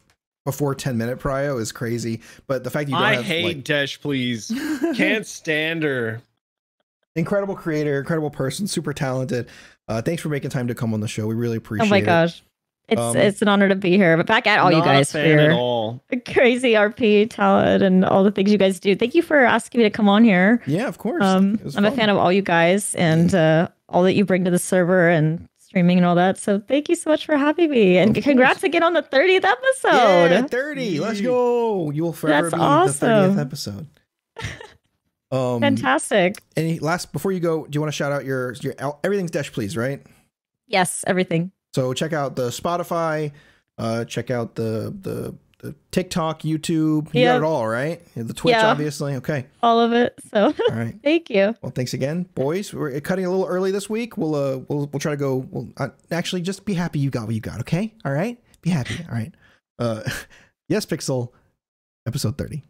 before 10-minute prio is crazy. But the fact you don't I hate DESHPLEASE. Can't stand her. Incredible creator, incredible person, super talented. Thanks for making time to come on the show. We really appreciate it. Oh my gosh. It's an honor to be here. But back at all you guys for your crazy RP talent and all the things you guys do. Thank you for asking me to come on here. Yeah, of course. I'm a fan of all you guys and all that you bring to the server and streaming and all that. So thank you so much for having me. And congrats again on the 30th episode. Yeah, 30. Let's go. You will forever be awesome. The 30th episode. Fantastic. Before you go, do you want to shout out your everything's DESHPLEASE, right? Yes, everything. So check out the Spotify, check out the TikTok, YouTube. You got it all, right? The Twitch, obviously. Okay. All of it. So all right. Thank you. Well, thanks again, boys. We're cutting a little early this week. We'll try to go. Actually, just be happy you got what you got. Okay. All right. Be happy. All right. Yespixel, episode 30.